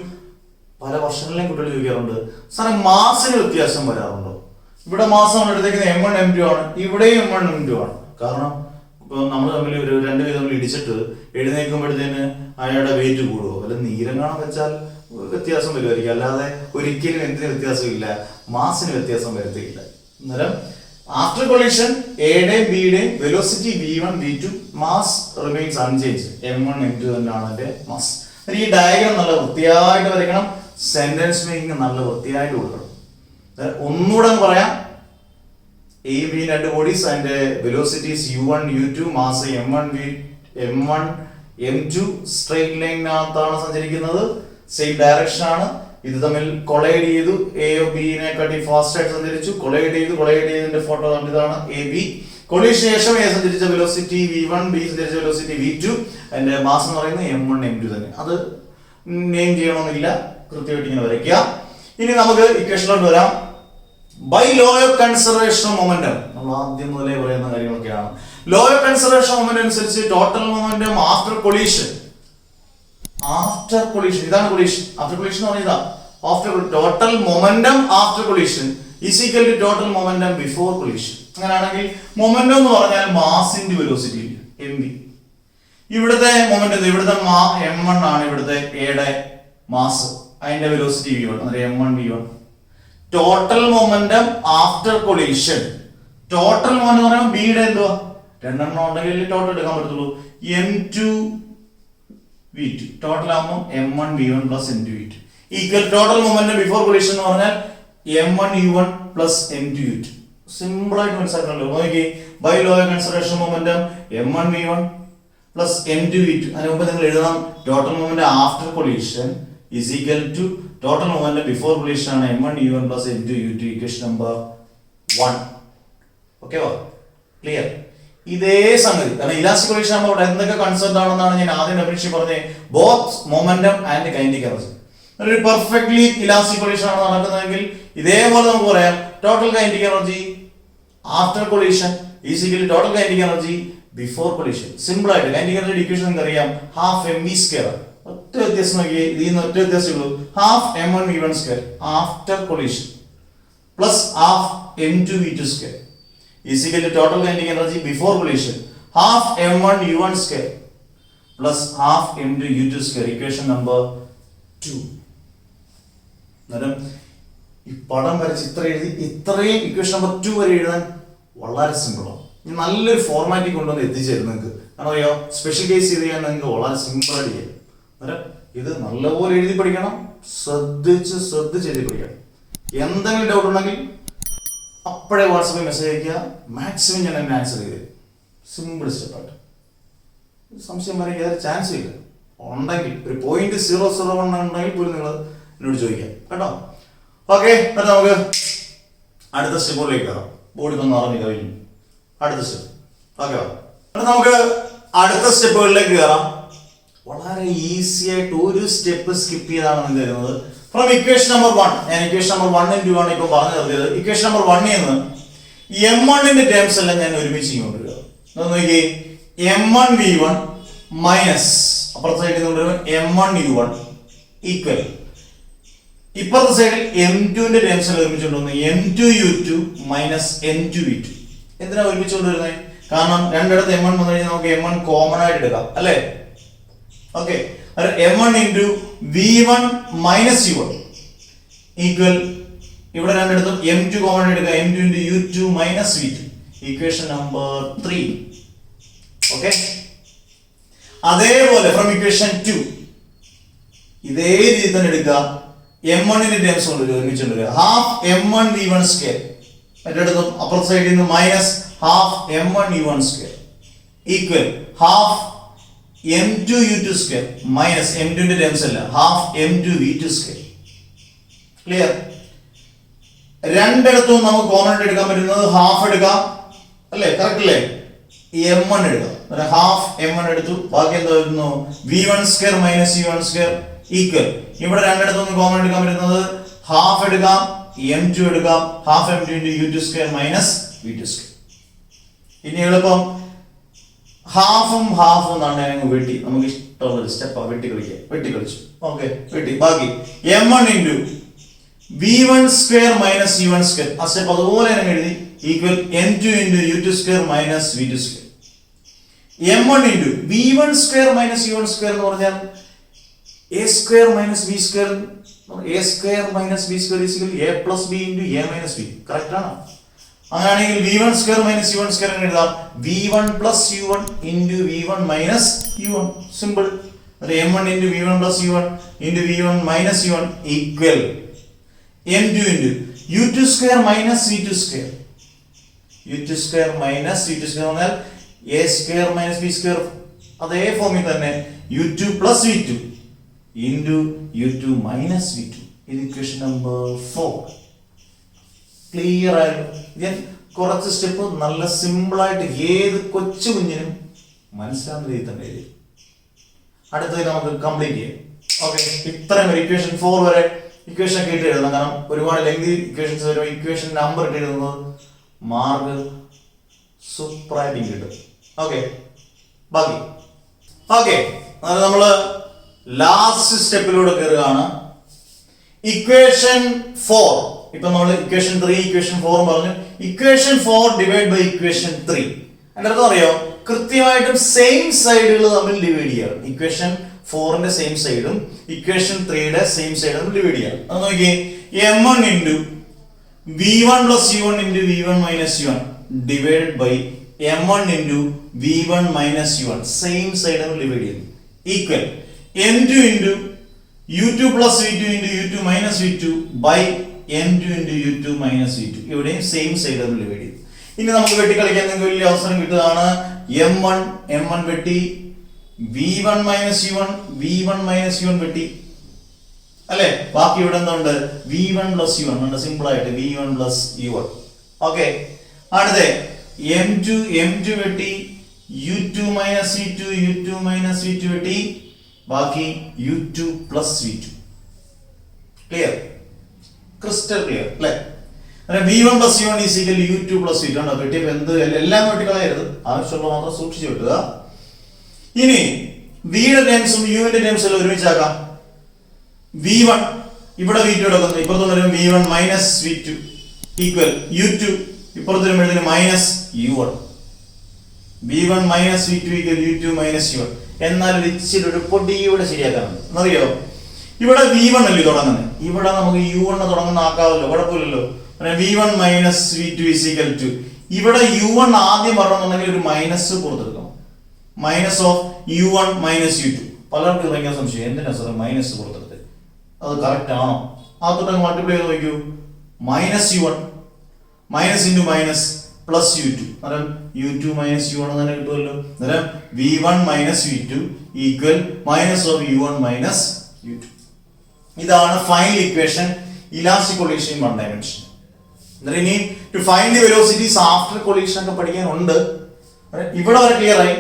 പല വർഷങ്ങളിലെയും കുട്ടികൾ ചോദിക്കാറുണ്ട്, സാറേ മാസിന് വ്യത്യാസം വരാറുണ്ടോ? ഇവിടെ മാസം നമ്മൾ എടുത്തേക്കുന്നത് m1 m2 ആണ്, ഇവിടെയും m1 m2 ആണ്. കാരണം ഇപ്പൊ നമ്മൾ തമ്മിൽ ഒരു രണ്ടുപേരും തമ്മിൽ ഇടിച്ചിട്ട് എഴുന്നേൽക്കുമ്പോഴത്തേന് അയാളുടെ വെയിറ്റ് കൂടുമോ? അല്ല നീരം കാണാൻ വെച്ചാൽ വ്യത്യാസം വരുമായിരിക്കും, അല്ലാതെ ഒരിക്കലും എന്തിന് വ്യത്യാസമില്ല, മാസിന് വ്യത്യാസം വരുത്തിയില്ല. അന്നേരം ആഫ്റ്റർ കൊളീഷൻ എയുടെയും ബിയുടെയും velocity v1 v2, mass remains unchange, m1 m2 തന്നെയാണ് അതിന്റെ മാസ്. ഈ ഡയഗ്രാം നല്ല വൃത്തിയായിട്ട് വരയ്ക്കണം, സെന്റൻസ് മേക്കിംഗ് നല്ല വൃത്തിയായിട്ട് കൊടുക്കണം. ഒന്നുകൂടെ പറയാം, എ ബി രണ്ട് ബോഡീസ്, അതിന്റെ velocities u1 u2, mass m1 m2, straight ലൈനിനകത്താണ് സഞ്ചരിക്കുന്നത്, സെയിം ഡയറക്ഷൻ ആണ്. ഇത് തമ്മിൽ കൊളൈഡ് ചെയ്തു, എ ബിനെ കാട്ടി ഫാസ്റ്റ് ആയിട്ട് സഞ്ചരിച്ചു, കൊളൈഡ് ചെയ്തതിന്റെ ഫോട്ടോ ഇതാണ് എ ബി. കൊളീഷൻ ശേഷം എ സഞ്ചരിച്ച വെലോസിറ്റി v1, ബി സഞ്ചരിച്ച വെലോസിറ്റി v2, അതിന്റെ മാസ് എന്ന് പറയുന്നത് m1 m2 തന്നെ. അത് നെയിം ചെയ്യണമെന്നില്ല, കൃത്യമായിട്ട് ഇങ്ങനെ വരയ്ക്കുക. ഇനി നമുക്ക് ഇക്വേഷനിലോട്ട് വരാം. By law of conservation of momentum, നമ്മൾ ആദ്യം മുതലേ പറയുന്ന കാര്യങ്ങളൊക്കെയാണ്. Law of conservation of momentum അനുസരിച്ച് ടോട്ടൽ മൊമെന്റം ആഫ്റ്റർ കൊളീഷൻ, ഇതാണ് കൊളീഷൻ. ആഫ്റ്റർ കൊളീഷൻ എന്ന് പറഞ്ഞാൽ after total momentum after collision is equal to total momentum before collision. അങ്ങനെയാണെങ്കിൽ മൊമെന്റം എന്ന് പറഞ്ഞാൽ മാസിന്റെ വെലോസിറ്റി mv. ഇവിടുത്തെ മൊമെന്റം, ഇവിടുത്തെ m1 ആണ്, ഇവിടുത്തെ എയുടെ മാസ്, അതിന്റെ വെലോസിറ്റി v1, അതായത് m1 v1. Total momentum after collision, total momentum എന്ന് പറയുമ്പോൾ ബിയുടെ എന്തുവാ, രണ്ടെണ്ണം ഉണ്ടെങ്കിൽ ടോട്ടൽ എടുക്കാൻ പറ്റത്തുള്ളൂ, m2 v2. ടോട്ടൽ ആകുമ്പോൾ m1 v1 plus m2 v2 equal total momentum before collision എന്ന് പറഞ്ഞാൽ m1 u1 plus m2 u2. Simple ആയിട്ട് മനസ്സിലാക്കണല്ലോ. നോക്കി, by law of conservation momentum m1 v1 plus m2 v2. അതിന് മുമ്പ് നിങ്ങൾ എഴുതണം total momentum after collision is equal to total momentum before collision ആണ് m1 u1 plus m2 u2, equation number 1. Okay വാ, clear? ഇതേ സംഗതി, കാരണം ഇലാസ്റ്റിക് കൊളീഷൻ ആകുമ്പോൾ അവിടെ എന്തൊക്കെ കൺസെപ്റ്റ് ആണെന്നാണ് ഞാൻ ആദ്യം ഡെഫിനിഷൻ പറഞ്ഞത്. Both momentum and kinetic energy. ഒരു പെർഫെക്റ്റ്ലി ഇലാസ്റ്റിക് കൊളീഷൻ ആണ് നടക്കുന്നതെങ്കിൽ ഇതേപോലെ നമുക്ക് പറയാം total kinetic energy after collision is equal to total kinetic energy before collision. Simple ആയിട്ട് കൈനറ്റിക് എനർജി ഇക്വേഷൻ നിങ്ങൾക്ക് അറിയാം, ഹാഫ് mv². ഒറ്റ വ്യത്യാസം നോക്കിയേ, ഇതിൽ നിന്ന് ഒറ്റ വ്യത്യാസമുള്ളൂ, half m1 v1² after collision plus half m2 v2² is equal to total kinetic energy before collision half m1 u1² plus half m2 u2², equation number 2. അന്നേരം ഈ പടം വരച്ച് ഇത്രയും ഇക്വേഷൻ നമ്പർ 2 വരെ എഴുതാൻ വളരെ സിമ്പിളാണ്. നല്ലൊരു ഫോർമാറ്റിൽ കൊണ്ടുവന്ന് എത്തിച്ചേരും നിങ്ങൾക്ക്. കാരണം അറിയോ, സ്പെഷ്യൽ കേസ് ചെയ്ത് ചെയ്യാൻ നിങ്ങൾക്ക് വളരെ സിമ്പിളായിട്ട് ചെയ്യാം. ഇത് നല്ലപോലെ എഴുതി പഠിക്കണം, ശ്രദ്ധിച്ച് എഴുതി പഠിക്കണം. എന്തെങ്കിലും ഡൗട്ട് ഉണ്ടെങ്കിൽ അപ്പോഴേ വാട്സാപ്പിൽ മെസ്സേജ് അയക്കുക, മാക്സിമം ഞാൻ എന്നെ ആൻസർ ചെയ്ത് തരും. സിമ്പിൾ സ്റ്റെപ്പായിട്ട്, സംശയം വരെ യാതൊരു ചാൻസ് ഇല്ല. ഉണ്ടെങ്കിൽ ഒരു 0.001 ഉണ്ടെങ്കിൽ പോലും നിങ്ങൾ എന്നോട് ചോദിക്കാം കേട്ടോ. ഓക്കെ, എന്നിട്ട് നമുക്ക് അടുത്ത സ്റ്റെപ്പിലേക്ക് കയറാം. ബോഡി ഒന്ന് അറിഞ്ഞു കഴിഞ്ഞു. അടുത്ത സ്റ്റെപ്പ് ഓക്കെ, എന്നിട്ട് നമുക്ക് അടുത്ത സ്റ്റെപ്പുകളിലേക്ക് കയറാം. വളരെ ഈസി ആയിട്ട് ഒരു സ്റ്റെപ്പ് സ്കിപ്പ് ചെയ്താണ് തരുന്നത്. ഫ്രം ഇക്വേഷൻ നമ്പർ 1, ഞാൻ ഇക്വേഷൻ നമ്പർ 1 2 ആണ് ഇപ്പൊ പറഞ്ഞു നിർത്തിയത്. ഇക്വേഷൻ നമ്പർ 1 നിന്ന് m1 ടേംസ് എല്ലാം ഞാൻ ഒരുമിച്ച് കൊണ്ടുവരിക. നോക്കിയേ, m1 v1 മൈനസ് അപ്പുറത്തെ സൈഡിൽ കൊണ്ടുവരുമ്പോൾ m1 u1 ഈക്വൽ ഇപ്പുറത്തെ സൈഡിൽ m2 ടേംസ് എല്ലാം ഒരുമിച്ച് കൊണ്ടുവന്ന് m2 u2 minus m2 v2 എന്തിനാ ഒരുമിച്ച് കൊണ്ടുവരുന്നത്? കാരണം രണ്ടിടത്ത് m1 വന്നു കഴിഞ്ഞാൽ നമുക്ക് m1 കോമൺ ആയിട്ട് എടുക്കാം അല്ലേ? Okay, m1 into v1 minus u1 equal ഇവിടെ രണ്ടിടത്തും m2 കോമൺ എടുക്കുക, m2 into u2 minus v2, equation number 3. Okay, അതേപോലെ ഫ്രം ഇക്വേഷൻ 2 ഇതേ രീതി തന്നെ എടുക്കുക, m1 ന്റെ ടേംസ് കൊണ്ടുവരിക, ഒരുമിച്ച് കൊണ്ടുവരിക. Half m1 v1 square, മറ്റേടത്തും upper സൈഡിൽ നിന്ന് minus half m1 u1 square equal half m2 u2 square minus m2 ന്റെ ടേംസ് അല്ല, half m2 v2 square. Clear? രണ്ടിടത്തും നമുക്ക് കോമൺ ആയിട്ട് എടുക്കാൻ പറ്റുന്നത് ഹാഫ് എടുക്കാം അല്ലേ? കറക്റ്റ് അല്ലേ? m1 എടുക്കാം, ഹാഫ് m1 എടുത്തു, ബാക്കി എന്താ വരുന്നു? v1 square minus u1 square equal ഇവിടെ രണ്ടിടത്തും കോമൺ എടുക്കാൻ പറ്റുന്നത് ഹാഫ് എടുക്കാം, m2 എടുക്കാം, half m2 into u2 square minus v2 square. ഇനി എളുപ്പം ഹാഫും ഹാഫും എന്നാണ് വെട്ടി, നമുക്ക് ഇഷ്ടമുള്ള സ്റ്റെപ്പാ, വെട്ടി കളിച്ചു. ഓക്കെ, വെട്ടി, ബാക്കി m1 into v1 square minus u1 square, ആ സ്റ്റെപ്പ് അതുപോലെ തന്നെ എഴുതി, equal m2 into u2 square minus v2 square. m1 into v1 square minus u1 square എന്ന് പറഞ്ഞാൽ a square minus b square, a square minus b square equal a plus b into a minus b. Correct ആണോ? അങ്ങനെയാണെങ്കിൽ v1 square minus u1 square എന്ന് എഴുതാം, v1 plus u1 into v1 minus u1. Simple. m1 into v1 plus u1 into v1 minus u1 equal m2 into u2 square minus v2 square, u2 square minus v2 square എന്ന് പറഞ്ഞാൽ a square minus b square, അതേ ഫോമിൽ തന്നെ u2 plus v2 into u2 minus v2. ഇത് equation number 4. Clear ആയിരുന്നു? ഞാൻ കുറച്ച് step നല്ല സിമ്പിൾ ആയിട്ട് ഏത് കൊച്ചു കുഞ്ഞിനും മനസ്സിലാവുന്ന രീതി തന്നെ എഴുതി. അടുത്തത് നമുക്ക് കംപ്ലീറ്റ് ചെയ്യാം. ഓക്കെ, ഇത്രയും വരെ ഇക്വേഷൻ 4 വരെ ഇക്വേഷൻ ഒക്കെ ഇട്ട് എഴുതണം, കാരണം ഒരുപാട് ലെങ്തി ഇക്വേഷൻസ് വരും. ഇക്വേഷൻ നമ്പർ ഇട്ട് എഴുതുന്നത് മാർക്ക് സൂപ്പറായിട്ട് കിട്ടും. ഓക്കെ, ബാക്കി ഓക്കെ, അതായത് നമ്മള് ലാസ്റ്റ് സ്റ്റെപ്പിലൂടെ കയറുകയാണ്. ഇക്വേഷൻ 4, ഇപ്പൊ നമ്മൾ ഇക്വേഷൻ 3 ഇക്വേഷൻ 4 പറഞ്ഞു. ഇക്വേഷൻ 4 ഡിവൈഡ് ബൈ ഇക്വേഷൻ 3 അതിന്റെ അർത്ഥം അറിയോ? കൃത്യമായിട്ടും സെയിം സൈഡുകൾ തമ്മിൽ ഡിവൈഡ് ചെയ്യണം. ഇക്വേഷൻ 4ന്റെ സെയിം സൈഡും ഇക്വേഷൻ 3യുടെ സെയിം സൈഡും ഡിവൈഡ് ചെയ്യണം. അത് നോക്കിയേ, m1 into v1 plus u1 into v1 minus u1 divided by m1 into v1 minus u1 same സൈഡും ഡിവൈഡ് ചെയ്യുന്നു equal m2 into u2 plus v2 into u2 minus v2 by m2 into u2 minus v2. ഇവിടെയും same സൈഡും divide ചെയ്തു. ഇനി നമുക്ക് വെട്ടിക്കളിക്കാൻ നിങ്ങൾക്ക് വലിയ അവസരം കിട്ടുകയാണ്. m1 വെട്ടി, v1 minus u1 v1 minus u1 വെട്ടി അല്ലെ? ബാക്കി ഇവിടെ എന്തുണ്ട്? v1 പ്ലസ് u1 ഉണ്ട്, സിമ്പിൾ ആയിട്ട് v1 പ്ലസ് u1. ഓക്കെ, അടുത്ത m2 വെട്ടി, u2 minus v2 u2 minus v2 വെട്ടി, ബാക്കി u2 plus v2. Clear? Crystal clear അല്ലേ? v1 plus u1 is equal u2 plus v2 ആണ്. വെട്ടിയപ്പോൾ എന്ത് എല്ലാം വെട്ടിക്കളയരുത്, ആവശ്യമുള്ള മാത്രം സൂക്ഷിച്ചു വെട്ടുക. ഇനി v യുടെ ടേംസും u ന്റെ ടേംസും എല്ലാം ഒരുമിച്ചാക്കാം. v1 ഇവിടെ v2 എടുക്കുന്നു, ഇപ്പുറത്ത് വരുമ്പോൾ v1 minus v2 equal u2, ഇപ്പുറത്ത് വരുമ്പോൾ minus u1. v1 minus v2 equal u2 minus u1. എന്നാൽ ഇച്ചിരി ഒരു പൊടിയൂടെ ശരിയാക്കാറുണ്ട്. എന്നറിയോ? ഇവിടെ v1 അല്ലേ തുടങ്ങുന്നത്, ഇവിടെ നമുക്ക് u1 തുടങ്ങുന്ന ആക്കാവല്ലോ, കുഴപ്പമില്ലല്ലോ. v1 minus v2 is equal to, ഇവിടെ u1 ആദ്യം പറഞ്ഞെന്നുണ്ടെങ്കിൽ ഒരു മൈനസ് പുറത്തെടുക്കണം, minus of u1 minus u2. പലർക്കും ഭയങ്കര സംശയം, എന്തിനാ സാർ മൈനസ് പുറത്തെടുത്ത്, അത് കറക്റ്റ് ആണോ? ആദ്യത്തെ മൾട്ടിപ്ലൈ ചെയ്ത് നോക്കൂ, minus u1 minus into minus plus u2, അന്നേരം u2 മൈനസ് u1 തന്നെ കിട്ടുമല്ലോ. അന്നേരം v1 minus v2 equal minus of u1 minus u2. ഇതാണ് final equation, elastic collision in one dimension. ഇനി to find the velocities after collision ഒക്കെ പഠിക്കാനുണ്ട്. ഇവിടെ വരെ ക്ലിയർ ആയി.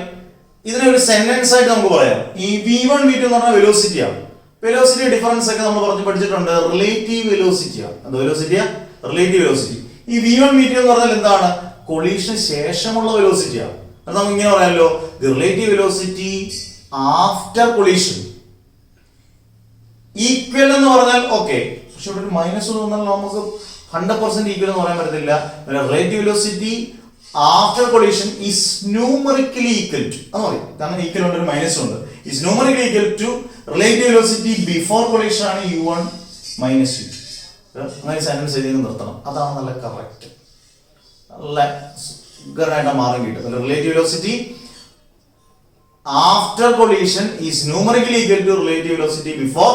ഇതിനെ ഒരു സെന്റൻസ് ആയിട്ട് നമുക്ക് പറയാം. ഈ v1 v2 എന്ന് പറഞ്ഞാൽ വെലോസിറ്റി ആണ്. വെലോസിറ്റി ഡിഫറൻസ് ഒക്കെ നമ്മൾ പഠിച്ചിട്ടുണ്ട്. റിലേറ്റീവ് വെലോസിറ്റി ആണ്. എന്ത് വെലോസിറ്റിയാ? Relative velocity. ഈ v1 v2 എന്ന് പറഞ്ഞാൽ എന്താണ്? കൊളീഷന് ശേഷമുള്ള വെലോസിറ്റി ആണ്. അത് നമുക്ക് ഇങ്ങനെ പറയാമല്ലോ, the relative velocity after collision equal എന്ന് പറഞ്ഞാൽ ഓക്കെ, പക്ഷെ ഇവിടെ ഒരു മൈനസ് വന്നാൽ നമുക്ക് 100% ഈക്വൽ എന്ന് പറയാൻ പറ്റത്തില്ല. Relative velocity after collision is numerically equal to എന്ന് പറയും. കാരണം ഈക്വൽ ഉണ്ട്, ഒരു മൈനസ് ഉണ്ട്. Is numerically equal to relative velocity before collision ആണ് u1 മൈനസ് u2. അങ്ങനെ സെന്റൻസ് എഴുതി നിർത്തണം. അതാണ് നല്ല കറക്റ്റ്, നല്ല സുഖമായിട്ട് മാറി കിട്ടും. Relative velocity after collision is numerically equal to relative velocity before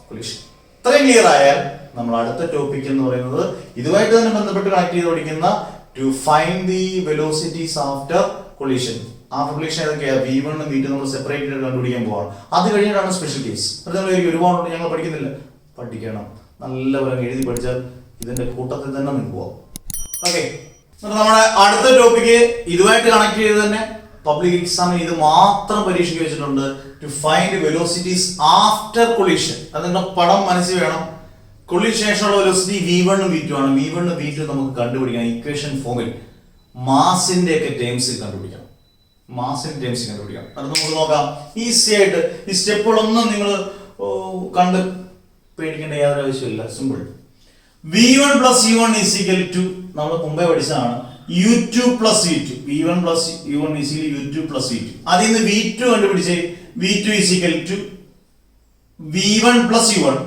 collision. ഇത്രയും ക്ലിയർ ആയാൽ നമ്മൾ അടുത്ത ടോപ്പിക് എന്ന് പറയുന്നത് ഇതുമായിട്ട് തന്നെ ബന്ധപ്പെട്ട് കണക്ട് ചെയ്ത് പഠിക്കുന്ന to find the velocities after collision. After collision ഏതൊക്കെയാണ്? v1 ഉം v2 നമ്മൾ സെപ്പറേറ്റ് ചെയ്ത് കണ്ടുപിടിക്കാൻ പോവാണ്. അത് കഴിഞ്ഞിട്ടാണ് സ്പെഷ്യൽ കേസ്. അത് നമ്മൾ ഒരുപാട് ഞങ്ങൾ പഠിക്കുന്നില്ല, പഠിക്കണം. നല്ലപോലെ എഴുതി പഠിച്ചാൽ ഇതിന്റെ കൂട്ടത്തിൽ തന്നെ നിങ്ങൾക്ക് പോവാം. ഓക്കെ, നമ്മുടെ അടുത്ത ടോപ്പിക്ക് ഇതുമായിട്ട് കണക്ട് ചെയ്ത് തന്നെ പബ്ലിക് എക്സാമിന് ഇത് മാത്രം പരീക്ഷയ്ക്ക് വെച്ചിട്ടുണ്ട്. To find velocities after collision. അതിന്റെ പടം മനസ്സിൽ വേണം. കൊളീഷൻ ശേഷമുള്ള വെലോസിറ്റി v1 ഉം v2 ആണ്. v1 ഉം v2 നമുക്ക് കണ്ടുപിടിക്കണം ഇക്വേഷൻ ഫോമിൽ. മാസിന്റെ ഒക്കെ ടേംസിൽ കണ്ടുപിടിക്കണം. മാസിന്റെ ടേംസിൽ കണ്ടുപിടിക്കണം. അത് നമുക്ക് നോക്കാം ഈസി ആയിട്ട്. ഈ സ്റ്റെപ്പുകളൊന്നും നിങ്ങൾ കണ്ട് പേടിക്കേണ്ട യാതൊരു ആവശ്യമില്ല. Simple. v1 plus u1 is equal to നമ്മൾ മുമ്പേ പഠിച്ചതാണ് u2 plus v2. v1 plus u1 is equal u2 plus v2. അതിൽ നിന്ന് v2 കണ്ടുപിടിച്ച് v2 is equal to v1 plus u1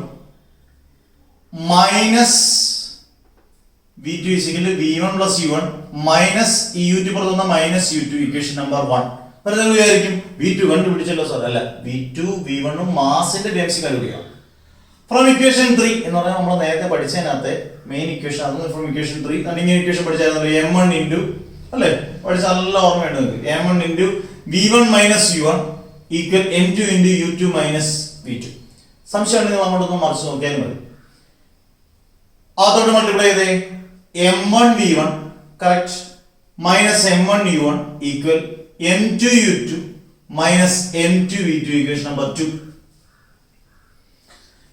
minus v2 is equal to v1 plus u1 minus ഈ u2 പുറത്തുനിന്ന് minus u2. Equation number 1. നിങ്ങൾ വിചാരിക്കും v2 കണ്ടുപിടിച്ചല്ലോ sir. അല്ല, v2 v1 ഉം മാസിന്റെ ടേംസിൽ കണ്ടുപിടിക്കാം. ഫ്രം ഇക്വേഷൻ 3 എന്ന് പറഞ്ഞാൽ നമ്മൾ നേരത്തെ പഠിച്ചതിനകത്തെ മെയിൻ ഇക്വേഷൻ. അത് ഫ്രം ഇക്വേഷൻ 3 ഇങ്ങനെ ഇക്വേഷൻ പഠിച്ചായിരുന്നു. m1 ഇൻറ്റു അല്ലേ, പഠിച്ച നല്ല ഓർമ്മയുണ്ട് നിങ്ങൾക്ക്. m1 into v1 minus u1 equal m2 into u2 minus v2. സംശയം ഉണ്ടെങ്കിൽ അങ്ങോട്ടൊന്ന് മറിച്ച് നോക്കിയാൽ മതി. അതോട് മൾട്ടിപ്ലൈ ചെയ്തേ m1 v1 correct minus m1 u1 equal m2 u2 minus m2 v2. Equation number 2.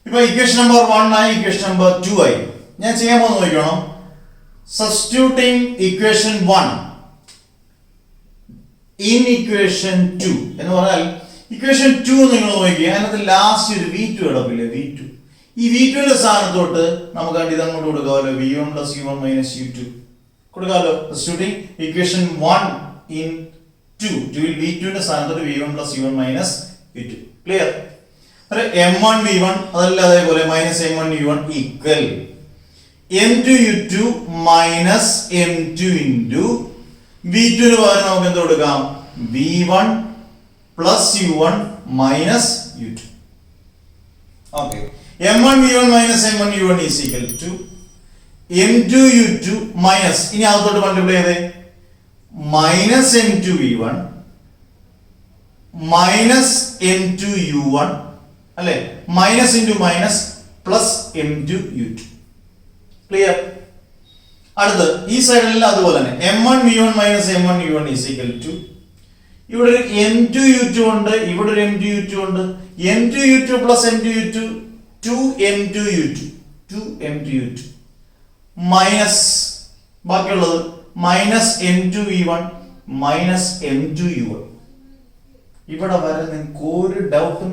ഇപ്പൊ ഇക്വേഷൻ നമ്പർ 1 ആയി, ഇക്വേഷൻ നമ്പർ 2 ആയി. ഞാൻ ചെയ്യാൻ പോകുന്നത് നോക്കണം. സബ്സ്റ്റിറ്റ്യൂട്ടിംഗ് ഇക്വേഷൻ 1 ഇൻ ഇക്വേഷൻ 2 എന്ന് പറഞ്ഞാൽ ഇക്വേഷൻ 2 നിങ്ങൾ നോക്കിയാൽ അതിനകത്ത് ലാസ്റ്റ് ഒരു v2 കിടപ്പില്ലേ, v2. ഈ v2ന്റെ സ്ഥാനത്തോട്ട് നമുക്ക് ഇത് അങ്ങോട്ട് കൊടുക്കാമല്ലോ, v1 plus u1 minus u2 കൊടുക്കാമല്ലോ. സബ്സ്റ്റിറ്റ്യൂട്ടിംഗ് ഇക്വേഷൻ 1 ഇൻ 2 v2ന്റെ സ്ഥാനത്തോട്ട് v1 plus u1 minus u2. Clear? m1 v1 അതല്ല അതേപോലെ minus m1 u1 equal m2 u2 minus m2 into v2 ന് പകരം നമുക്ക് എന്ത് കൊടുക്കാം? v1 plus u1 minus u2. Okay, m1 v1 minus m1 u1 is equal to m2 u2 minus, ഇനി അകത്തോട്ട് multiply ചെയ്തേ, minus m2 v1 minus m2 u1 അല്ലെ, minus into minus plus m2 u2. Clear? അടുത്ത് ഈ സൈഡിൽ അതുപോലെ തന്നെ m1 v1 minus m1 u1 is equal to ഇവിടെ ഒരു m2 u2 ഉണ്ട്, ഇവിടെ ഒരു m2 u2 ഉണ്ട്. m2 u2 plus m2 u2 2m2 u2 2m2 u2 minus ബാക്കിയുള്ളത് minus m2 v1 minus m2 u1. ഇവിടെ വരെ നിങ്ങൾക്ക് ഒരു ഡൗട്ടും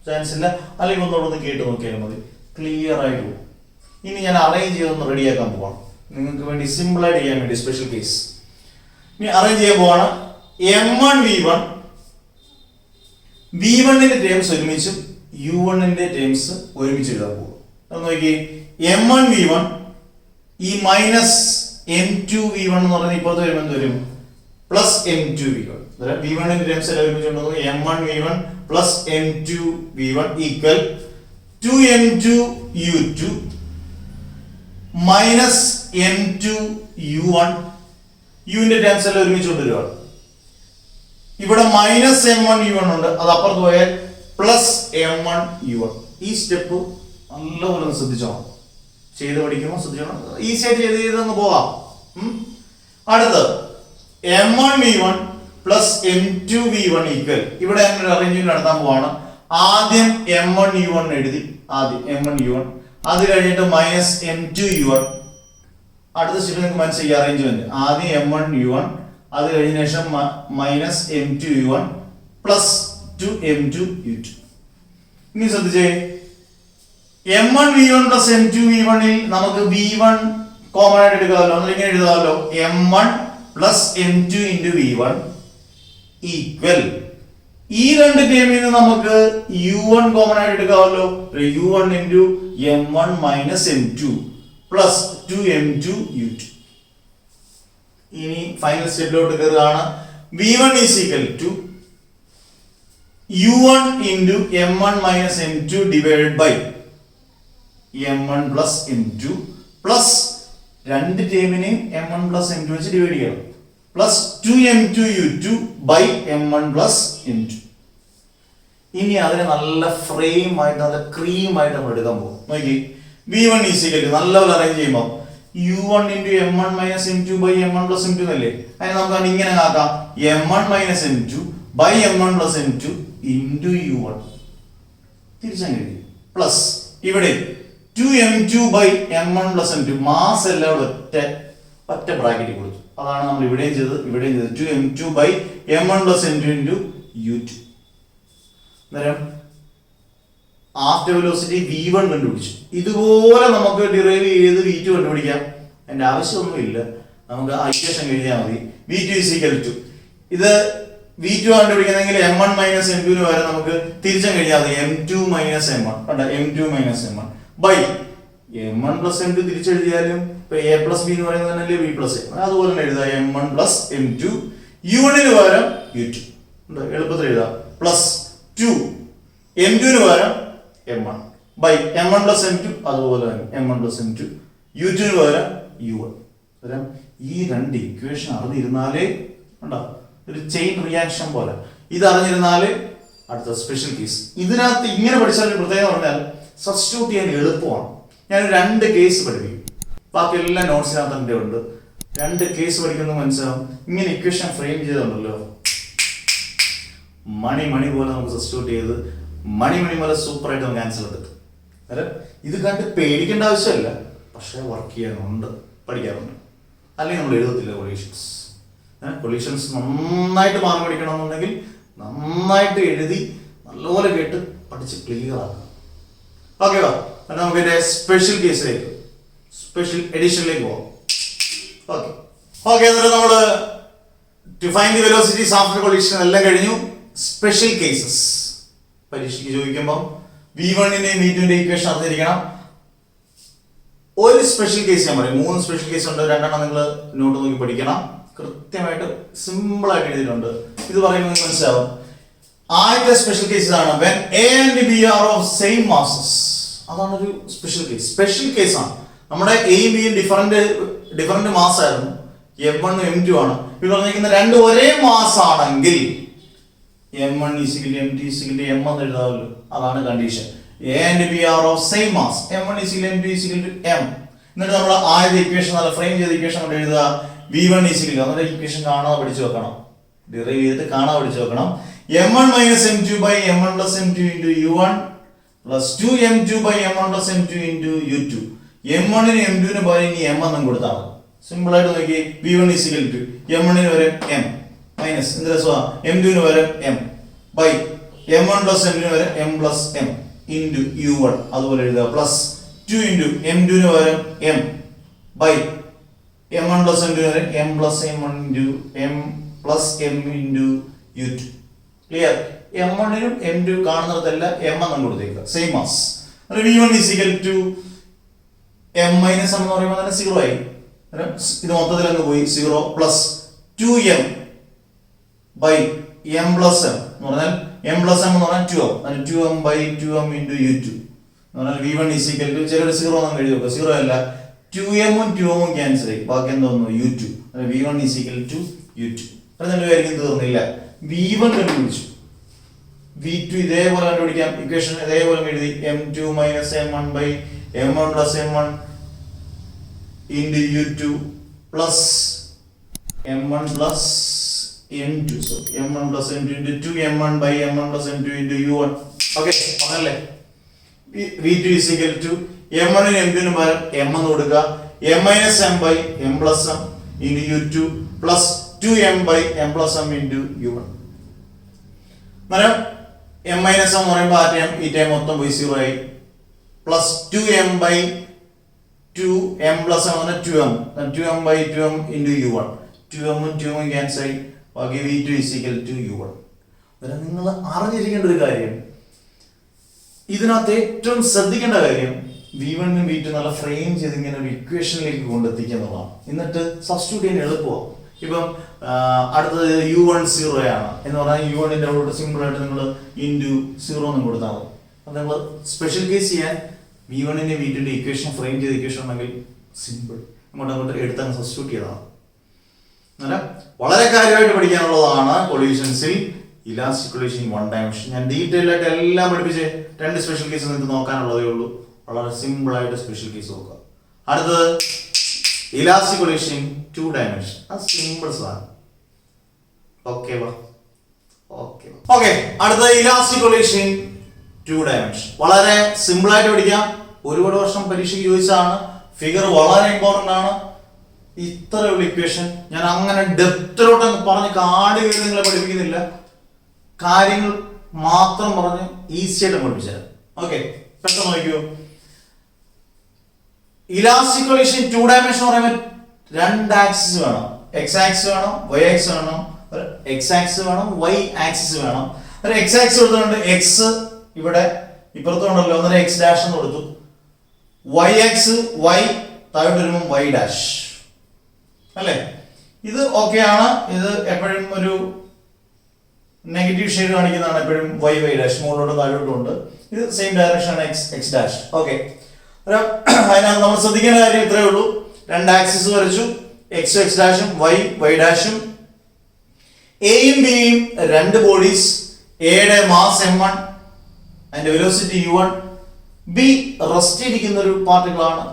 ചാൻസ് ഇല്ല. അല്ലെങ്കിൽ ഒന്നുകൂടെ കേട്ട് നോക്കിയാൽ മതി, ക്ലിയർ ആയിട്ട് പോകും. ഇനി ഞാൻ അറേഞ്ച് ചെയ്തൊന്ന് റെഡിയാക്കാൻ പോവാണ് നിങ്ങൾക്ക് വേണ്ടി, സിമ്പിൾ ആയിട്ട് ചെയ്യാൻ വേണ്ടി സ്പെഷ്യൽ കേസ്. ഇനി അറേഞ്ച് ചെയ്യാൻ പോവാണ്. m1 v1 v1ന്റെ ടേംസ് ഒരുമിച്ചും u1ന്റെ ടേംസ് ഒരുമിച്ച് എഴുതാൻ പോകും. അത് നോക്കി, m1 v1 ഈ മൈനസ് m2 v1 എന്ന് പറഞ്ഞാൽ ഇപ്പോഴത്തെ വരുമ്പോൾ എന്ത് വരും? Plus m2 v1. v1ന്റെ ടേംസ് എല്ലാം ഒരുമിച്ച് ഉണ്ടെങ്കിൽ m1 v1 plus m2 v1 equal 2m2 u2 minus m2 u1. യുവിന്റെ ടേംസ് എല്ലാം ഒരുമിച്ച് കൊണ്ടുവരികയാണ്. ഇവിടെ മൈനസ് m1 u1 ഉണ്ട്, അത് അപ്പുറത്ത് പോയാൽ പ്ലസ് m1 u1. ഈ സ്റ്റെപ്പ് നല്ലപോലെ ശ്രദ്ധിച്ചോണം, ചെയ്ത് പഠിക്കുമ്പോൾ ശ്രദ്ധിച്ചോണം. ഈസി ആയിട്ട് ചെയ്തങ്ങ് പോവാം. അടുത്ത് m1 v1 plus m2 v1 equal, ഇവിടെ ഒരു അറേഞ്ച്മെന്റ് നടത്താൻ പോവാണ്. ആദ്യം m1 u1 എഴുതി, ആദ്യം m1 u1, അത് കഴിഞ്ഞിട്ട് മൈനസ് m2 u1. അടുത്ത സ്റ്റെപ്പ് നിങ്ങൾക്ക് മനസ്സിലായി അറേഞ്ച്മെന്റ്. ആദ്യം m1 u1, അത് കഴിഞ്ഞ ശേഷം minus m2 u1 plus 2m2 u2. ഇനി ശ്രദ്ധിച്ചേ, m1 v1 plus m2 v1 ൽ നമുക്ക് v1 കോമൺ ആയിട്ട് എടുക്കാമല്ലോ. ഇങ്ങനെ എഴുതാമല്ലോ, m1 plus m2 into v1 equal ഈ രണ്ട് ടേമിൽ നിന്ന് നമുക്ക് u1 കോമൺ ആയിട്ട് എടുക്കാമല്ലോ. u1 into m1 minus m2 plus 2m2 u2. ഇനി ഫൈനൽ സ്റ്റെപ്പിലോട്ട് കയറുകയാണ്. v1 is equal to u1 into m1 minus m2 divided by m1 plus m2 plus രണ്ട് ടേമിനെയും m1 പ്ലസ് m2 വെച്ച് ഡിവൈഡ് ചെയ്യണം. Plus 2m2 u2 by m1 plus m2. ഇനി അതിനെ നല്ല ഫ്രെയിം ആയിട്ട് നല്ല ക്രീം ആയിട്ട് നമ്മൾ എടുക്കാൻ പോകും. നോക്കി, v1 ഈസ് ഈക്വൽ ടു നല്ലപോലെ അറേഞ്ച് ചെയ്യുമ്പോൾ u1 into m1 minus m2 by m1 plus m2 അല്ലേ. അതിന് നമുക്ക് ഇങ്ങനെ ആക്കാം, m1 minus m2 by m1 plus m2 into u1 തിരിച്ചങ്ങനെ പ്ലസ് ഇവിടെ 2m2 by m1 plus m2 mass എല്ലാം ഒറ്റ ബ്രാക്കറ്റിൽ കൊടുത്തു. അതാണ് നമ്മൾ ഇവിടെയും ചെയ്തത് 2m2 by m1 plus m2 into u2. അന്നേരം ആഫ്റ്റർ വെലോസിറ്റി v1 കണ്ടുപിടിച്ചു. ഇതുപോലെ നമുക്ക് ഡിറൈവ് ചെയ്ത് v2 കണ്ടുപിടിക്കാം. അതിന്റെ ആവശ്യമൊന്നുമില്ല, നമുക്ക് ഇക്വേഷൻ എഴുതിയാൽ മതി. v2 is equal to ഇത് v2 കണ്ടുപിടിക്കുന്നെങ്കിൽ m1 മൈനസ് m2 ന് പകരം നമുക്ക് തിരിച്ചും കഴിയാം m2 minus m1 m2 minus m1 by m1 plus m2 തിരിച്ചെഴുതിയാലും ഇപ്പൊ a പ്ലസ് ബി എന്ന് പറയുന്നതല്ലേ b പ്ലസ് a, അതുപോലെ തന്നെ എഴുതാം m1 പ്ലസ് m2 u1 ന് പകരം u2 എളുപ്പത്തിൽ എഴുതാം പ്ലസ് 2 m2 ന് പകരം m1 by m1 plus m2 അതുപോലെ തന്നെ m1 പ്ലസ് m2 u2 ന് പകരം u1. അന്നേരം ഈ രണ്ട് ഇക്വേഷൻ അറിഞ്ഞിരുന്നാലേ ഉണ്ടോ ഒരു ചെയിൻ റിയാക്ഷൻ പോലെ ഇത് അറിഞ്ഞിരുന്നാല് അടുത്ത സ്പെഷ്യൽ കേസ്. ഇതിനകത്ത് ഇങ്ങനെ പഠിച്ചാൽ ഒരു പ്രത്യേകത പറഞ്ഞാൽ സബ്സ്റ്റിറ്റ്യൂട്ട് ചെയ്യാൻ എളുപ്പമാണ്. ഞാൻ രണ്ട് കേസ് പഠിപ്പിക്കും, ബാക്കി എല്ലാം നോട്ട്സിനകത്ത് എൻ്റെ ഉണ്ട്. രണ്ട് കേസ് പഠിക്കുന്നത് മനസ്സിലാവും. ഇങ്ങനെ ഇക്വേഷൻ ഫ്രെയിം ചെയ്തുണ്ടല്ലോ മണി പോലെ നമുക്ക് സബ്സ്റ്റിറ്റ്യൂട്ട് ചെയ്ത് മണി പോലെ സൂപ്പറായിട്ട് നമുക്ക് ആൻസർ എടുത്തു. അന്നേരം ഇത് കണ്ട് പേടിക്കേണ്ട ആവശ്യമില്ല, പക്ഷെ വർക്ക് ചെയ്യാനുണ്ട്, പഠിക്കാറുണ്ട്. അല്ലെങ്കിൽ നമ്മൾ എഴുതത്തില്ല കൊളീഷൻസ് നന്നായിട്ട് മാർക്ക് പഠിക്കണമെന്നുണ്ടെങ്കിൽ നന്നായിട്ട് എഴുതി നല്ലപോലെ കേട്ട് പഠിച്ച് ക്ലിയർ ആക്കുക. ഓക്കെ വാ, നമുക്ക് ഇതിന്റെ സ്പെഷ്യൽ കേസിലേക്ക് സ്പെഷ്യൽ എഡിഷനിലേക്ക് പോകാം. ഓക്കെ എന്നിട്ട് നമ്മള് to find the velocities after collision എല്ലാം കഴിഞ്ഞു. സ്പെഷ്യൽ കേസസ് പരീക്ഷയ്ക്ക് ചോദിക്കുമ്പോൾ v1ന്റെയും v2ന്റെയും ഇക്വേഷൻ അറിഞ്ഞിരിക്കണം. ഒരു സ്പെഷ്യൽ കേസ് ഞാൻ പറയും, 3 സ്പെഷ്യൽ കേസ് ഉണ്ട്, 2 നിങ്ങൾ നോട്ട് നോക്കി പഠിക്കണം. കൃത്യമായിട്ട് സിമ്പിൾ ആയിട്ട് എഴുതിയിട്ടുണ്ട്. ഇത് പറയുന്നത് മനസ്സിലാവും. ആദ്യത്തെ സ്പെഷ്യൽ കേസ് ആണ് when a and b are of same masses. അതാണ് ഒരു സ്പെഷ്യൽ കേസ്. സ്പെഷ്യൽ കേസ് ആണ്. നമ്മുടെ എയും ബിയും ഡിഫറന്റ് മാസ് ആയിരുന്നു, m1 m2 ആണ്. ഇത് പറഞ്ഞിരിക്കുന്ന രണ്ട് ഒരേ മാസ് ആണെങ്കിൽ m1 m2 m എന്ന് എഴുതാമല്ലോ. അതാണ് condition. a and b are of same mass, m1 m2 m. എന്നിട്ട് നമ്മൾ ആദ്യത്തെ ഇക്വേഷൻ നല്ല ഫ്രെയിം ചെയ്ത ഇക്വേഷൻ കൊണ്ട് എഴുതുക v1 അന്നേരം ഇക്വേഷൻ കാണാതെ പഠിച്ചു വെക്കണം, ഡിറൈവ് ചെയ്തിട്ട് കാണാതെ പഠിച്ചു വെക്കണം. m1 minus m2 by m1 plus m2 into u1 plus 2m2 by m1 plus m2 into u2. m1 ന് m2 ന് പകരം ഇനി m എന്നും കൊടുത്താൽ മതി. സിമ്പിൾ ആയിട്ട് നോക്കി, v1 m1 ന് പകരം m മൈനസ് എന്ത് രസമാണ് m2 ന് പകരം m by m1 plus m2 ന് പകരം m plus m into u1 അതുപോലെ എഴുതുക പ്ലസ് 2 ഇൻറ്റു m2 ന് പകരം m by m1 plus m2 ന് പകരം m plus m1 into m plus m into u2. Clear? m1 നും m2 കാണുന്നിടത്തല്ല m എന്നും കൊടുത്തേക്കുക, same mass. v1 m minus എന്ന് പറയുമ്പോൾ തന്നെ 0 ആയി. ഇത് മൊത്തത്തിൽ അങ്ങ് പോയി 0 plus 2m by m plus m എന്ന് പറഞ്ഞാൽ m പ്ലസ് m എന്ന് പറഞ്ഞാൽ 2m, 2m by 2m into u2 എന്ന് പറഞ്ഞാൽ v1 ചിലർ 0 ഒന്നും എഴുതി വെക്കുക, 0 അല്ല 2m ഉം 2m ഉം ക്യാൻസൽ ആയി, ബാക്കി എന്തോന്നു u2. v1 u2. രണ്ടുപേർക്കും തീർന്നില്ല. v1 കണ്ടുപിടിച്ചു, v2 ഇതേപോലെ കണ്ടുപിടിക്കാം. ഇക്വേഷൻ ഇതേപോലെ എഴുതി m2 minus m1 by m1 plus m1 into u2 plus m1 plus m2 m1 plus m2 into 2m1 by m1 plus m2 into u1. Okay പറഞ്ഞല്ലേ? v2 m1 ന് m2 ന് പകരം m എന്ന് കൊടുക്കുക, m minus m by m plus m into u2 plus 2m by m plus m into u1. അന്നേരം m minus m എന്ന് പറയുമ്പോൾ ആ ടൈം ഈ ടൈം മൊത്തം പോയി 0 ആയി, plus 2m by 2m plus m എന്ന് പറഞ്ഞാൽ 2m by 2m into u1. 2m cancel ആയി, ബാക്കി v2 is equal to u1. അന്നേരം നിങ്ങൾ അറിഞ്ഞിരിക്കേണ്ട ഒരു കാര്യം, ഇതിനകത്ത് ഏറ്റവും ശ്രദ്ധിക്കേണ്ട കാര്യം v1 ഉം v2 നല്ല ഫ്രെയിം ചെയ്ത് ഇങ്ങനെ ഒരു ഇക്വേഷനിലേക്ക് കൊണ്ടെത്തിക്കുക എന്നുള്ളതാണ്. എന്നിട്ട് സബ്സ്റ്റിറ്റ്യൂട്ട് ചെയ്യാൻ എളുപ്പമാണ്. ഇപ്പം അടുത്തത് u1 0 ആണ് എന്ന് പറഞ്ഞാൽ u1ന്റെ അവിടെ സിമ്പിൾ ആയിട്ട് നിങ്ങൾ ഇൻറ്റു 0 എന്നും കൊടുത്താൽ മതി. അത് നിങ്ങൾ സ്പെഷ്യൽ കേസ് ചെയ്യാൻ v1ന്റെ v2ന്റെ ഇക്വേഷൻ ഫ്രെയിം ചെയ്ത ഇക്വേഷൻ ഉണ്ടെങ്കിൽ സിമ്പിൾ അങ്ങോട്ട് എടുത്തങ്ങ് സബ്സ്റ്റിറ്റ്യൂട്ട് ചെയ്താണ്. അങ്ങനെ വളരെ കാര്യമായിട്ട് പഠിക്കാനുള്ളതാണ് കൊളീഷൻസിൽ elastic collision in one dimension. ഞാൻ ഡീറ്റെയിൽ ആയിട്ട് എല്ലാം പഠിപ്പിച്ച് 2 സ്പെഷ്യൽ കേസ് നിങ്ങൾക്ക് നോക്കാനുള്ളതേ ഉള്ളൂ. വളരെ സിമ്പിൾ ആയിട്ട് സ്പെഷ്യൽ കേസ് നോക്കുക. അടുത്തത് ഇലാസ്റ്റിക് കൊളീഷൻ ഇൻ 2 ഡയമെൻഷൻ. അത് സിമ്പിൾ സാധനം. ഓക്കെ ഓക്കെ അടുത്തത് ഇലാസ്റ്റിക് കൊളീഷൻ ഇൻ 2 ഡയമെൻഷൻ. വളരെ സിമ്പിൾ ആയിട്ട് പഠിക്കാം. ഒരുപാട് വർഷം പരീക്ഷയ്ക്ക് ചോദിച്ചതാണ്. ഫിഗർ വളരെ ഇമ്പോർട്ടന്റ് ആണ്. ഇത്രയുള്ള ഇക്വേഷൻ ഞാൻ അങ്ങനെ ഡെപ്തിലോട്ട് പറഞ്ഞ് കാട് കയറി നിങ്ങളെ പഠിപ്പിക്കുന്നില്ല. കാര്യങ്ങൾ മാത്രം പറഞ്ഞ് ഈസി ആയിട്ട് പഠിപ്പിച്ചുതരാം. ഓക്കെ, പെട്ടെന്ന് നോക്കിയോ. ഇലാസ്റ്റിക് കൊളീഷൻ 2 ഡയമെൻഷൻ പറയുമ്പോൾ 2 ആക്സിസ് വേണം. എക്സ് ആക്സിസ് വേണം, വൈ ആക്സിസ് വേണം, എക്സ് ആക്സിസ് വേണം, വൈ ആക്സിസ് വേണം. ഒരു എക്സ് ആക്സിസ് കൊടുത്തിട്ടുണ്ട്, എക്സ് ഇവിടെ ഇപ്പുറത്തുണ്ടല്ലോ, ഒന്നര എക്സ് ഡാഷ് എന്ന് കൊടുത്തു. വൈ ആക്സ് വൈ താഴോട്ട് വരുമ്പോൾ വൈ ഡാഷ് അല്ലേ. ഇത് ഓക്കെ ആണ്. ഇത് എപ്പോഴും ഒരു നെഗറ്റീവ് ഷെയ്ഡ് കാണിക്കുന്നതാണ്. എപ്പോഴും വൈ വൈ ഡാഷ് മുകളിലോട്ട് താഴോട്ടും ഉണ്ട്. ഇത് സെയിം ഡയറക്ഷൻ ആണ്, എക്സ് എക്സ് ഡാഷ്. ഓക്കെ, അതിനകത്ത് നമ്മൾ ശ്രദ്ധിക്കേണ്ട കാര്യം ഇത്രയേ ഉള്ളൂ. 2 ആക്സിസ് വരച്ചു, എക്സും എക്സ് ഡാഷും വൈ വൈ ഡാഷും. എയും ബിയും 2 ബോഡീസ്. എയുടെ മാസ് m1, അതിന്റെ വെലോസിറ്റി u1. ബി റെസ്റ്റ് ഇരിക്കുന്ന ഒരു പാർട്ടിക്കിൾ ആണ്.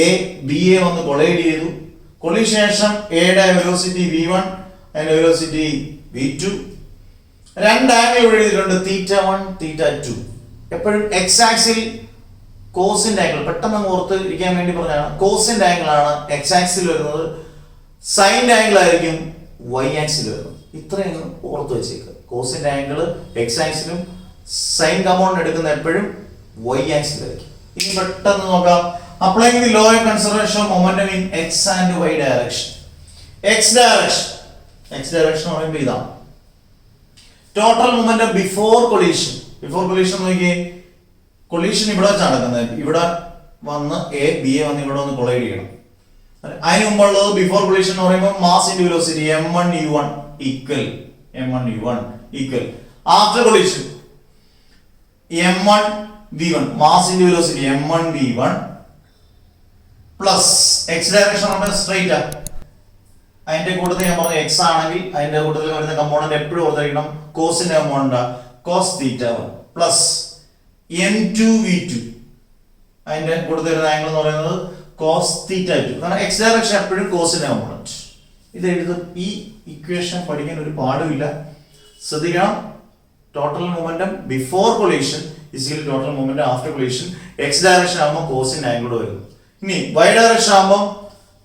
എ ബിയെ വന്ന് കൊളൈഡ് ചെയ്തു. കൊളീഷന് ശേഷം എയുടെ വെലോസിറ്റി v1, അതിന്റെ വെലോസിറ്റി v2. 2 ആംഗിൾ ഇവിടെ എഴുതിയിട്ടുണ്ട്, θ1 θ2. എപ്പോഴും എക്സ് ആക്സിൽ കോസിന്റെ ആംഗിൾ പെട്ടെന്ന് ഓർത്ത് ഇരിക്കാൻ വേണ്ടി പറഞ്ഞാണ്. കോസിന്റെ ആംഗിൾ ആണ് എക്സ് ആക്സിൽ വരുന്നത്, സൈൻ്റെ ആംഗിൾ ആയിരിക്കും വൈ ആക്സിൽ വരുന്നത്. ഇത്രയും ഓർത്ത് വെച്ചേക്കുക. കോസിന്റെ ആംഗിൾ എക്സ് ആക്സിലും സൈൻ കമ്പൗണ്ട് എടുക്കുന്ന എപ്പോഴും വൈ ആക്സിലായിരിക്കും. ഇനി പെട്ടെന്ന് നോക്കാം. Applying the law of conservation of momentum in x and y direction. X direction പറയുമ്പോൾ ഇതാണ് total momentum before collision. Before collision നോക്കിയേ, കൊളീഷൻ ഇവിടെ വെച്ച് നടക്കുന്നത്. ഇവിടെ വന്ന് എ ബി എ വന്ന് ഇവിടെ വന്ന് കൊളൈഡ് ചെയ്യണം. അതിന് മുമ്പുള്ളത് ബിഫോർ കൊളീഷൻ എന്ന് പറയുമ്പോൾ mass into velocity m1 u1 equal m1 u1 equal. After collision m1 v1 mass into velocity m1 v1 plus X direction ആണ് സ്ട്രൈറ്റ്. അതിന്റെ കൂട്ടത്തിൽ ഞാൻ പറഞ്ഞു എക്സ് ആണെങ്കിൽ അതിന്റെ കൂട്ടത്തിൽ വരുന്ന കമ്പോണന്റ് എപ്പോഴും ഓർത്തിരിക്കണം കോസിന്റെ component cos θ1 plus m2 v2. അതിന്റെ കൂട്ടത്തിൽ വരുന്ന ആംഗിൾ എന്ന് പറയുന്നത് കോസ് θ2. കാരണം എക്സ് ഡയറക്ഷൻ എപ്പോഴും കോസിന്റെ കമ്പോണന്റ്. ഇത് എഴുതും. ഈ ഇക്വേഷൻ പഠിക്കാൻ ഒരു പാടുമില്ല, ശ്രദ്ധിക്കണം. Total momentum before collision is equal to total momentum after collision. X direction ആകുമ്പോൾ കോസിന്റെ ആംഗിൾ വരുന്നു. ഇനി വൈ ഡയറക്ഷൻ ആകുമ്പോൾ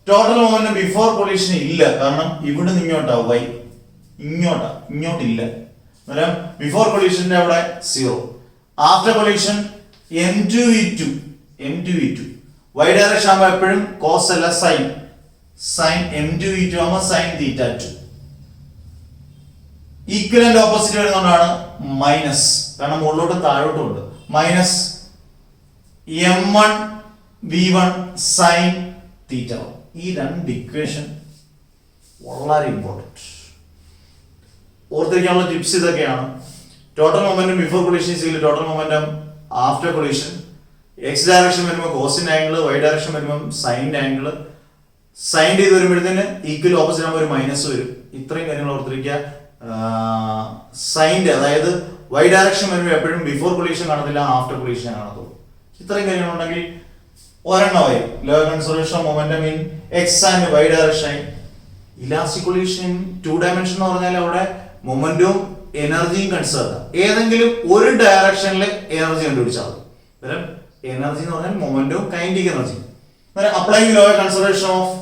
ടോട്ടൽ മൊമെന്റം ബിഫോർ കൊളീഷൻ ഇല്ല, കാരണം ഇവിടെ നിന്ന് ഇങ്ങോട്ടാ വൈ, ഇങ്ങോട്ടില്ല. അന്നേരം ബിഫോർ കൊളീഷന്റെ അവിടെ 0. After collision m2 v2. Y direction ആകുമ്പോൾ എപ്പോഴും കോസ് അല്ല സൈൻ m2 v2 ആകുമ്പോൾ സൈൻ θ2. ഈക്വലന്റ് ഓപ്പോസിറ്റ് വരുന്നതുകൊണ്ടാണ് മൈനസ്, കാരണം മുകളിലോട്ടും താഴോട്ടും ഉണ്ട്. Minus m1 v1 sin θ1. ഈ 2 ഇക്വേഷൻ വളരെ ഇമ്പോർട്ടൻറ്റ്. ഓർത്തിരിക്കാനുള്ള ടിപ്സ് ഇതൊക്കെയാണ്. Total momentum before collision is equal to total momentum after collision. X direction വരുമ്പോൾ കോസിന്റെ ആംഗിൾ, വൈ ഡയറക്ഷൻ വരുമ്പോൾ സൈൻ്റെ ആംഗിൾ. സൈൻ ചെയ്ത് വരുമ്പോഴത്തേന് ഈക്വൽ ഓപ്പോസിറ്റ് ആകുമ്പോൾ ഒരു മൈനസ് വരും. ഇത്രയും കാര്യങ്ങൾ ഓർത്തിരിക്കുക. സൈൻ്റെ അതായത് വൈ ഡയറക്ഷൻ വരുമ്പോൾ എപ്പോഴും ബിഫോർ കൊളീഷൻ കാണത്തില്ല, ആഫ്റ്റർ കൊളീഷൻ കാണത്തുള്ളൂ. ഇത്രയും കാര്യങ്ങളുണ്ടെങ്കിൽ ഒരെണ്ണമായി law conservation of momentum in X and Y direction. Elastic collision in 2 dimension എന്ന് പറഞ്ഞാൽ അവിടെ മൊമെന്റവും എനർജിയും കൺസേർവ്. ഏതെങ്കിലും ഒരു ഡയറക്ഷനിൽ എനർജി കണ്ടുപിടിച്ചാൽ മതി. എനർജി എന്ന് പറഞ്ഞാൽ മൊമെന്റവും kinetic energy. Applying law conservation of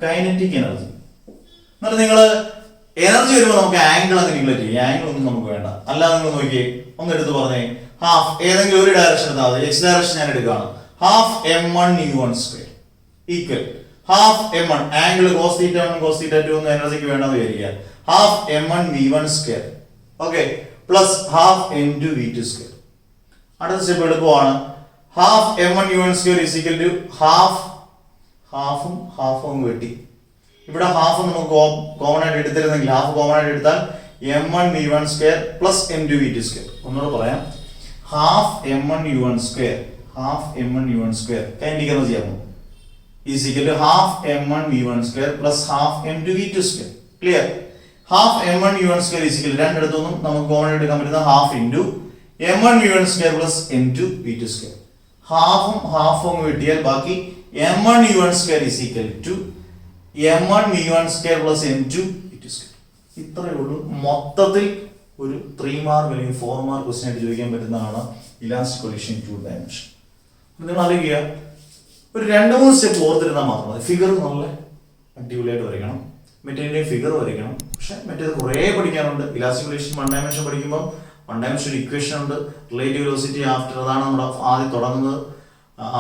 kinetic energy. എന്നിട്ട് നിങ്ങൾ എനർജി വരുമ്പോൾ നമുക്ക് ആംഗിൾ അങ്ങ് നിഗ്ലക്ട് ചെയ്യും. ആംഗിൾ ഒന്നും നമുക്ക് വേണ്ട. അല്ലാതെ നിങ്ങൾ നോക്കിയേ, ഒന്ന് എടുത്ത് പറഞ്ഞേ. ഹാഫ് ഏതെങ്കിലും ഒരു ഡയറക്ഷൻ എടുത്താൽ മതി. എക്സ് ഡയറക്ഷൻ ഞാൻ എടുക്കുകയാണ്. Half m1 u1 square equal half m1 angle cos θ 1 cos θ 2 എന്ന എനർജിക്ക് വേണമെന്ന് വിചാരിക്കുക. Half m1 v1 square okay plus half m2 v2 square. അടുത്ത സ്റ്റെപ്പ് എളുപ്പമാണ്. Half m1 v1 square is equal to ഹാഫും ഹാഫും വെട്ടി. ഇവിടെ ഹാഫ് നമുക്ക് കോമൺ ആയിട്ട് എടുത്തിരുന്നെങ്കിൽ ഹാഫ് കോമൺ ആയിട്ട് എടുത്താൽ m1 v1 square plus m2 v2 square. ഒന്നുകൂടെ പറയാം. ഹാഫ് m1 u1 സ്ക്വയർ കൈൻഡിക്കുന്നത് ചെയ്യാമോ is equal to half m1 v1 square plus half m2 v2 square. Clear? Half m1 u1 square is equal രണ്ടിടത്തുനിന്നും നമുക്ക് common ആയിട്ട് എടുക്കാൻ പറ്റുന്ന half into m1 v1 square plus m2 v2 square. ഹാഫും കിട്ടിയാൽ ബാക്കി m1 u1 square is equal to m1 v1 square plus m2 v2 square. ഇത്രയേ ഉള്ളൂ. മൊത്തത്തിൽ ഒരു 3 മാർക്ക് അല്ലെങ്കിൽ 4 മാർക്ക് ക്വസ്റ്റ്യൻ ആയിട്ട് ചോദിക്കാൻ പറ്റുന്നതാണ് ഇലാസ്റ്റിക് കൊളീഷൻ 2 ഡയമെൻഷൻ. നിങ്ങൾ ആലോചിക്കുക, ഒരു 2-3 സ്റ്റെപ്പ് ഓർത്തിരുന്നാൽ മാത്രം മതി. ഫിഗർ നല്ല അടിപൊളിയായിട്ട് വരയ്ക്കണം, മറ്റേ ഫിഗർ വരയ്ക്കണം. പക്ഷെ മറ്റേത് കുറേ പഠിക്കാനുണ്ട്. ഇലാസ്റ്റിക് കൊളീഷൻ 1 ഡയമെൻഷൻ പഠിക്കുമ്പോൾ 1 ഡയമെൻഷൻ ഇക്വേഷൻ ഉണ്ട്, റിലേറ്റീവ് വെലോസിറ്റി ആഫ്റ്റർ, അതാണ് നമ്മുടെ ആദ്യം തുടങ്ങുന്നത്.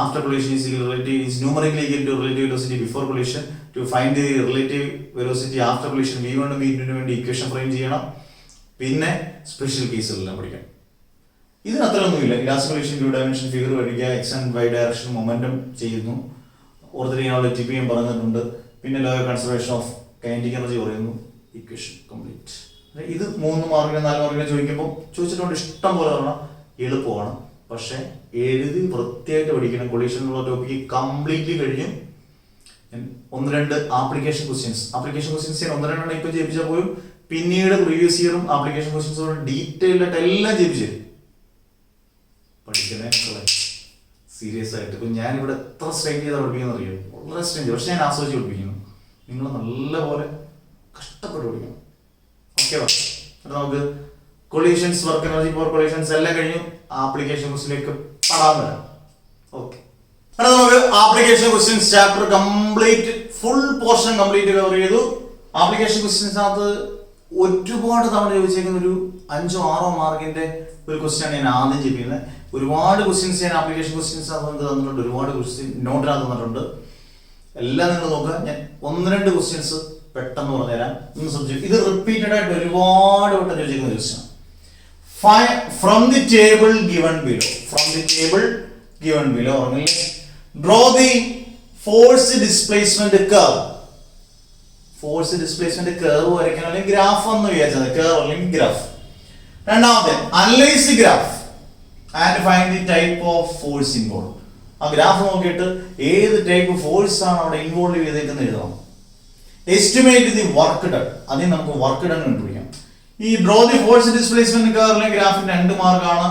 After collision is numerically equal to relative velocity before collision. To find the relative velocity after collision v1 v2 വേണ്ടി ഇക്വേഷൻ ഫ്രെയിം ചെയ്യണം. പിന്നെ സ്പെഷ്യൽ കേസുകളെല്ലാം പഠിക്കണം. ഇതിനത്രയൊന്നുമില്ല. ഇലാസ്റ്റിക് കൊളീഷൻ 2 ഡയമെൻഷൻ ഫിഗർ വരയ്ക്കുക, x and Y direction momentum ചെയ്യുന്നു, ഓർത്തിരിക്കാനുള്ള ടിപ്പിയും പറഞ്ഞിട്ടുണ്ട്. പിന്നെ law of conservation of kinetic energy പറയുന്നു, ഇക്വേഷൻ കംപ്ലീറ്റ്. ഇത് 3 മാർക്കിന് 4 മാർക്കിന് ചോദിച്ചിട്ടുണ്ട്. ഇഷ്ടം പോലെ പറഞ്ഞാൽ എളുപ്പമാണ്, പക്ഷെ എഴുതി വൃത്തിയായിട്ട് പഠിക്കണം. കൊളീഷൻ എന്നുള്ള ടോപ്പിക്ക് കംപ്ലീറ്റ്ലി കഴിഞ്ഞു. 1-2 ആപ്ലിക്കേഷൻ ക്വസ്റ്റ്യൻസ് ഞാൻ 1-2 ഇപ്പൊ ചെയ്യിപ്പിച്ചാൽ പോലും പിന്നീട് പ്രീവിയസ് ഇയറും ആപ്ലിക്കേഷൻ ക്വസ്റ്റ്യൻസോട് ഡീറ്റെയിൽഡ് ആയിട്ട് എല്ലാം ചെയ്യിപ്പിച്ചു തരും. പഠിക്കണേ സീരിയസ് ആയിട്ട്. ഇപ്പൊ ഞാനിവിടെ എത്ര സ്ട്രെയിൻ ചെയ്താൽ പഠിപ്പിക്കുന്ന അറിയാം, വളരെ സ്ട്രെയിൻ ചെയ്യും. പക്ഷെ ഞാൻ ആസ്വദിച്ച് പഠിപ്പിക്കുന്നു. നിങ്ങൾ നല്ലപോലെ കഷ്ടപ്പെട്ട് പഠിക്കണം. ഓക്കെ, നമുക്ക് collisions, work energy for collisions എല്ലാം കഴിഞ്ഞു. ആപ്ലിക്കേഷൻ ക്വസ്റ്റ്യനിലേക്ക് പടാൻ വരാം. ഓക്കെ, നമുക്ക് application questions chapter complete, full portion complete cover ചെയ്തു. ആപ്ലിക്കേഷൻ ക്വസ്റ്റ്യൻസിനകത്ത് ഒരുപാട് തവണ ചോദിച്ചേക്കുന്ന ഒരു 5-6 മാർക്കിന്റെ ഒരു ക്വസ്റ്റ്യൻ ഞാൻ ആദ്യം ചെയ്യിപ്പിക്കുന്നത്. ഒരുപാട് ക്വസ്റ്റ്യൻസ് ഞാൻ ആപ്ലിക്കേഷൻ ക്വസ്റ്റ്യൻസ് തന്നിട്ടുണ്ട്, ഒരുപാട് ക്വസ്റ്റ്യൻ നോട്ടിനകത്ത് തന്നിട്ടുണ്ട്. എല്ലാം നിങ്ങൾ നോക്കുക. ഞാൻ 1-2 ക്വസ്റ്റ്യൻസ് പെട്ടെന്ന് പറഞ്ഞുതരാം. ഒന്ന് ശ്രദ്ധിച്ചു. ഇത് റിപ്പീറ്റഡ് ആയിട്ട് ഒരുപാട് വട്ടം ചോദിക്കുന്ന question. From the table given below draw the force displacement curve. Force displacement curve വരയ്ക്കണം, അല്ലെങ്കിൽ ഗ്രാഫ് എന്ന് വിചാരിച്ചത്, കർവ് അല്ലെങ്കിൽ ഗ്രാഫ്. രണ്ടാമത്തെ analyse the graph and find the type of force involve. ആ ഗ്രാഫ് നോക്കിയിട്ട് ഏത് ടൈപ്പ് ഫോഴ്സ് ആണ് അവിടെ ഇൻവോൾവ് ചെയ്തേക്കുന്നത് എഴുതണം. എസ്റ്റിമേറ്റ് ദി വർക്ക് ഡൺ, അതിന് നമുക്ക് വർക്ക് ഡൺ കണ്ടുപിടിക്കാം. ഈ draw the force displacement curve അല്ലെങ്കിൽ ഗ്രാഫിന് 2 മാർക്കാണ്.